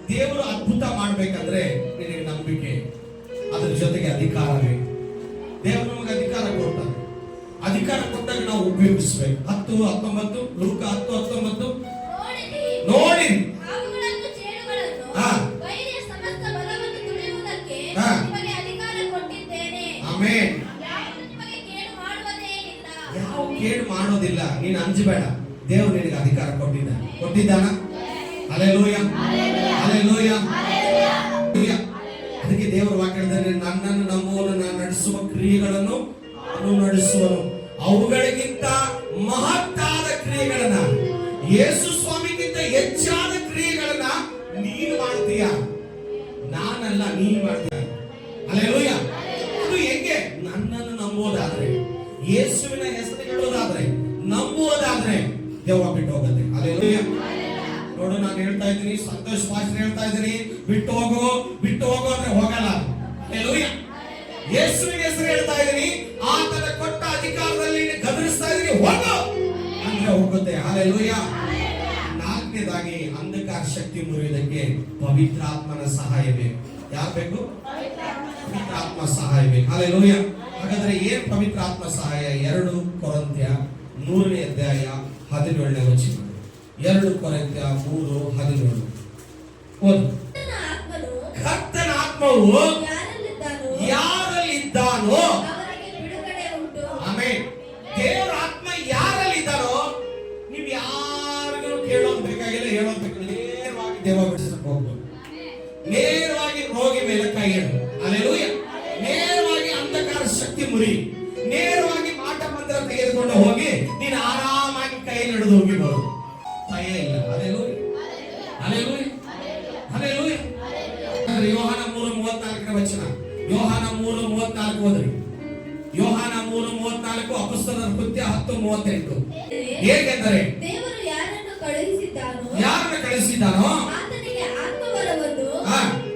ದೇವರು ಅದ್ಭುತ ಮಾಡ್ಬೇಕಂದ್ರೆ ನಿನಗೆ ನಂಬಿಕೆ, ಅದ್ರ ಜೊತೆಗೆ ಅಧಿಕಾರ ಬೇಕು. ದೇವರು ನಮಗೆ ಅಧಿಕಾರ ಕೊಡ್ತಾನೆ. ಅಧಿಕಾರ ಕೊಟ್ಟಾಗ ನಾವು ಉಪಯೋಗಿಸಬೇಕು. 10:19, ಲೂಕ 10:19 ನೋಡಿ. ಆಮೆನ್. ಯಾವ ಕೇಡು ಮಾಡೋದಿಲ್ಲ. ನೀನು ಅಂಜಬೇಡ, ದೇವರು ನಿನಗೆ ಅಧಿಕಾರ ಕೊಟ್ಟಿದ್ದಾನ. Hallelujah, hallelujah. ಅದಕ್ಕೆ ದೇವರ ವಾಕ್ಯದಲ್ಲಿ ನನ್ನನ್ನು ನಂಬುವವನು ನಾನು ನಡೆಸುವ ಕ್ರಿಯೆಗಳನ್ನು ಅವನು ನಡೆಸುವನು, ಅವುಗಳಿಗಿಂತ ಮಹತ್ತಾದ ಕ್ರಿಯೆಗಳನ್ನ, ಯೇಸು ಸ್ವಾಮಿಗಿಂತ ಹೆಚ್ಚಾದ ಕ್ರಿಯೆಗಳನ್ನ ನೀನು ಮಾಡ್ತೀಯ, ನಾನಲ್ಲ, ನೀನು ಮಾಡ್ತೀಯ. ಹಲ್ಲೆಲೂಯ. ಅದು ಹೆಂಗೆ? ನನ್ನನ್ನು ನಂಬುವುದಾದ್ರೆ, ಯೇಸುವಿನ ಹೆಸರು ಹೇಳೋದಾದ್ರೆ, ನಂಬುವುದಾದ್ರೆ ದೆವ್ವ ಬಿಟ್ಟು ಹೋಗುತ್ತೆ. ಹಲ್ಲೆಲೂಯ. ನೋಡು, ನಾನು ಹೇಳ್ತಾ ಇದ್ದೀನಿ, ಸಂತೋಷ್ ಭಾಷೆ ಹೇಳ್ತಾ ಇದ್ದೀನಿ, ಬಿಟ್ಟು ಹೋಗೋ ಅಂದ್ರೆ ಹೋಗಲ್ಲ. ಹಲ್ಲೆಲೂಯ. ಯೇಸುವಿನ ಹೆಸರು ಹೇಳ್ತಾ ಇದ್ದೀನಿ, ಆತನ ಕೊಟ್ಟ ಅಧಿಕಾರದಲ್ಲಿ ಗದರಿಸ್ತಾ ಇದ್ದೀನಿ, ಹೋಗೋ ಅಂದ್ರೆ ಹೋಗುತ್ತೆ. ಹಲ್ಲೆಲೂಯ. ನಾಲ್ಕನೇದಾಗಿ ಅಂಧಕಾರ ಶಕ್ತಿ ಮುರಿಯುವುದಕ್ಕೆ ಪವಿತ್ರಾತ್ಮನ ಸಹಾಯ ಬೇಕು. ಯಾರು ಬೇಕು? ಪವಿತ್ರಾತ್ಮ ಸಹಾಯ ಬೇಕು. ಹಲ್ಲೆಲೂಯ. ಹಾಗಾದ್ರೆ ಏನ್ ಪವಿತ್ರಾತ್ಮ ಸಹಾಯ? 2 ಕೊರಿಂಥ್ಯ 3:17 ವಚನ. 2 ಕೊರಿಂಥ್ಯ 3:17 ಓದು. ಕರ್ತನ ಆತ್ಮವು ಯಾರಲ್ಲಿದ್ದಾನೋ ಆಮೆನ್. ದೇವರ ಆತ್ಮ ಯಾರಲ್ಲಿದ್ದಾನೋ ನೀವು ಯಾರಿಗೂ ಕೇಳೋದು ಬೇಕಾಗಿಲ್ಲ, ಹೇಳೋದು ಬೇಕಾಗಿಲ್ಲ. ನೇರವಾಗಿ ದೇವ ಬಿಡಿಸಕ್ಕೆ ಹೋಗ್ಬೋದು. ನೇರವಾಗಿ ರೋಗಿ ಮೇಲೆ ಕೈ ಇಡು. ಹಲ್ಲೆಲೂಯ. ನೇರವಾಗಿ ಅಂಧಕಾರ ಶಕ್ತಿ ಮುರಿ. ನೇರವಾಗಿ ಮಾಟ ಮಂತ್ರ ತೆಗೆದುಕೊಂಡು ಹೋಗಿ ನೀನು ಆರಾಮಾಗಿ ಕೈ ಹಿಡಿದು ಹೋಗಿಬಹುದು. ಭಯ ಇಲ್ಲ. Hallelujah, hallelujah, hallelujah. ಯೋಹಾನ 3:34 ವಚನ. ಯೋಹಾನ 3:34 ಓದ್ರಿ. ಯೋಹಾನ 3:34, ಅಪೊಸ್ತಲರ ಕೃತ್ಯ 10:38. ಹೇಗೆಂದರೆ ದೇವರು ಯಾರನ್ನು ಕಳಿಸಿದ್ದಾನೋ ಆತನಿಗೆ ಆತ್ಮವರವನ್ನು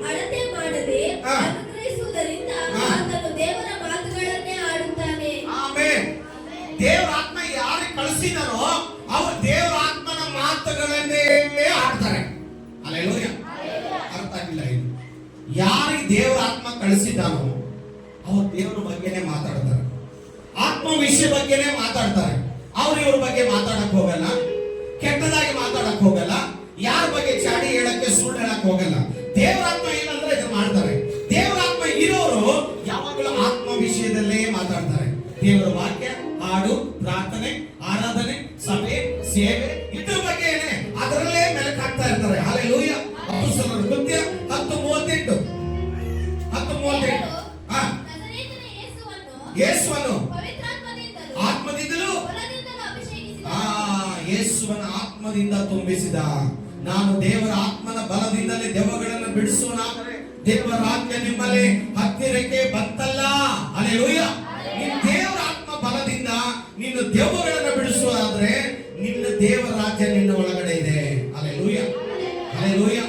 ಅಳತೆ ಮಾಡದೆ ಅನುಗ್ರಹಿಸುವುದರಿಂದ ಆತನು ದೇವರ ಮಾತುಗಳನ್ನೇ ಆಡುತ್ತಾನೆ. ಆಮೆನ್. ದೇವರ ಆತ್ಮ ಯಾರಿಗೆ ಕಳಿಸಿದಾನೋ ಅವರು ದೇವರ ಆತ್ಮನ ಮಾತುಗಳನ್ನೇ ಆಡ್ತಾರೆ. ಹಲ್ಲೆಲೂಯ. ಅರ್ಥ ಆಗಿಲ್ಲ ಇದು? ಯಾರಿಗೆ ದೇವರ ಆತ್ಮ ಕಳಿಸಿದಾನೋ ಅವರು ದೇವರ ಬಗ್ಗೆನೇ ಮಾತಾಡ್ತಾರೆ, ಆತ್ಮ ವಿಷಯ ಬಗ್ಗೆನೇ ಮಾತಾಡ್ತಾರೆ. ಅವ್ರು ಇವ್ರ ಬಗ್ಗೆ ಮಾತಾಡಕ್ ಹೋಗಲ್ಲ, ಕೆಟ್ಟದಾಗಿ ಮಾತಾಡಕ್ ಹೋಗಲ್ಲ, ಯಾರ ಬಗ್ಗೆ ಚಾಡಿ ಹೇಳಕ್ಕೆ ಸುಳ್ಳು ಹೇಳಕ್ ಹೋಗಲ್ಲ. ದೇವರಾತ್ಮ ಏನಂದ್ರೆ ಇದು ಮಾಡ್ತಾರೆ. ದೇವರಾತ್ಮ ಇರೋರು ಯಾವಾಗಲೂ ಆತ್ಮ ವಿಷಯದಲ್ಲೇ ಮಾತಾಡ್ತಾರೆ. ದೇವರ ವಾಕ್ಯ, ಹಾಡು, ಪ್ರಾರ್ಥನೆ, ಆರಾಧನೆ, ಸಭೆ, ಸೇವೆ ಇದ್ರ ಬಗ್ಗೆ ಅದರಲ್ಲೇ ಮೆಲುಕಾಗ್ತಾ ಇರ್ತಾರೆ. ಹಲ್ಲೆಲೂಯ. ಅಪೊಸ್ತಲರ ಕೃತ್ಯ 10:38. ಯೇಸುವನ್ನು ಆತ್ಮದಿಂದಲೂ ಯೇಸುವನ ಆತ್ಮದಿಂದ ತುಂಬಿಸಿದ. ನಾನು ದೇವರ ಆತ್ಮನ ಬಲದಿಂದಲೇ ದೆವ್ವಗಳನ್ನು ಬಿಡಿಸುವನಾದರೆ ದೇವರ ರಾಜ್ಯ ನಿಮ್ಮಲ್ಲಿ ಹತ್ತಿರಕ್ಕೆ ಬಂತಲ್ಲ. ಹಲ್ಲೆಲೂಯ. ನೀನು ದೇವರ ಆತ್ಮ ಬಲದಿಂದ ನೀನು ದೆವ್ವಗಳನ್ನು ಬಿಡಿಸುವ ಹಲ್ಲೆಲೂಯ,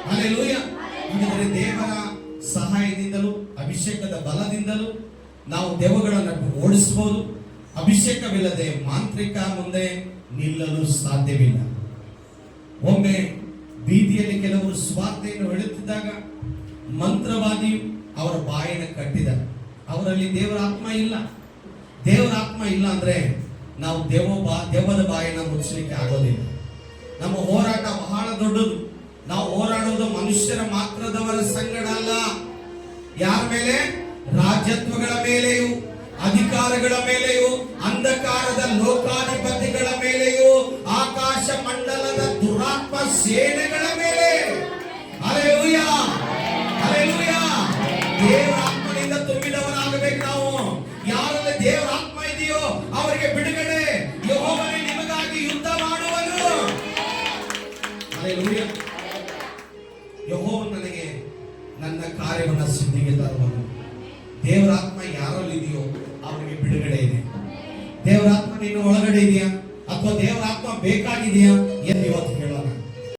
ಹಲ್ಲೆಲೂಯ. ಹಾಗಾದರೆ ದೇವರ ಸಹಾಯದಿಂದಲೂ ಅಭಿಷೇಕದ ಬಲದಿಂದಲೂ ನಾವು ದೆವ್ವಗಳನ್ನು ಓಡಿಸಬಹುದು. ಅಭಿಷೇಕವಿಲ್ಲದೆ ಮಾಂತ್ರಿಕ ಮುಂದೆ ನಿಲ್ಲಲು ಸಾಧ್ಯವಿಲ್ಲ. ಒಮ್ಮೆ ಬೀದಿಯಲ್ಲಿ ಕೆಲವರು ಸ್ವಾರ್ಥೆಯನ್ನು ಹೇಳುತ್ತಿದ್ದಾಗ ಮಂತ್ರವಾದಿಯು ಅವರ ಬಾಯನ್ನು ಕಟ್ಟಿದ. ಅವರಲ್ಲಿ ದೇವರ ಆತ್ಮ ಇಲ್ಲ. ದೇವರ ಆತ್ಮ ಇಲ್ಲ ಅಂದ್ರೆ ನಾವು ದೆವ್ವದ ಬಾಯನ್ನು ಮುಚ್ಚಲಿಕ್ಕೆ ಆಗೋದಿಲ್ಲ. ನಮ್ಮ ಹೋರಾಟ ಬಹಳ ದೊಡ್ಡದು. ನಾವು ಹೋರಾಡೋದು ಮನುಷ್ಯರ ಮಾತ್ರದವರ ಸಂಗಡ ಅಲ್ಲ. ಯಾರ ಮೇಲೆ? ರಾಜ್ಯತ್ವಗಳ ಮೇಲೆಯೂ, ಅಧಿಕಾರಗಳ ಮೇಲೆಯೂ, ಅಂಧಕಾರದ ಲೋಕಾಧಿಪತಿಗಳ ಮೇಲೆಯೂ, ಆಕಾಶ ಮಂಡಲದ ದುರಾತ್ಮ ಸೇನೆಗಳ ಮೇಲೆ. Hallelujah, hallelujah. ದೇವರ ಆತ್ಮನಿಂದ ತುಂಬಿದವರಾಗಬೇಕು ನಾವು. ಯಾರಲ್ಲಿ ದೇವರ ಆತ್ಮ ಇದೆಯೋ ಅವರಿಗೆ ಬಿಡುಗಡೆ. ಯೆಹೋವನೇ ನಿಮಗಾಗಿ ಯುದ್ಧ ಮಾಡುವನು. ಹಲ್ಲೆಲೂಯಾ. ಯೆಹೋವನು ನನಗೆ ನನ್ನ ಕಾರ್ಯವನ್ನು ಸಿದ್ಧಿಗೆ ತರುವನು. ದೇವರ ಆತ್ಮ ಯಾರಲ್ಲಿ ಇದೆಯೋ ಅವರಿಗೆ ಬಿಡುಗಡೆ ಇದೆ. ದೇವರ ಆತ್ಮ ನಿನ್ನ ಒಳಗಡೆ ಇದೆಯಾ ಅಥವಾ ದೇವರ ಆತ್ಮ ಬೇಕಾಗಿದೆಯಾ ಎಂದು ಇವತ್ತು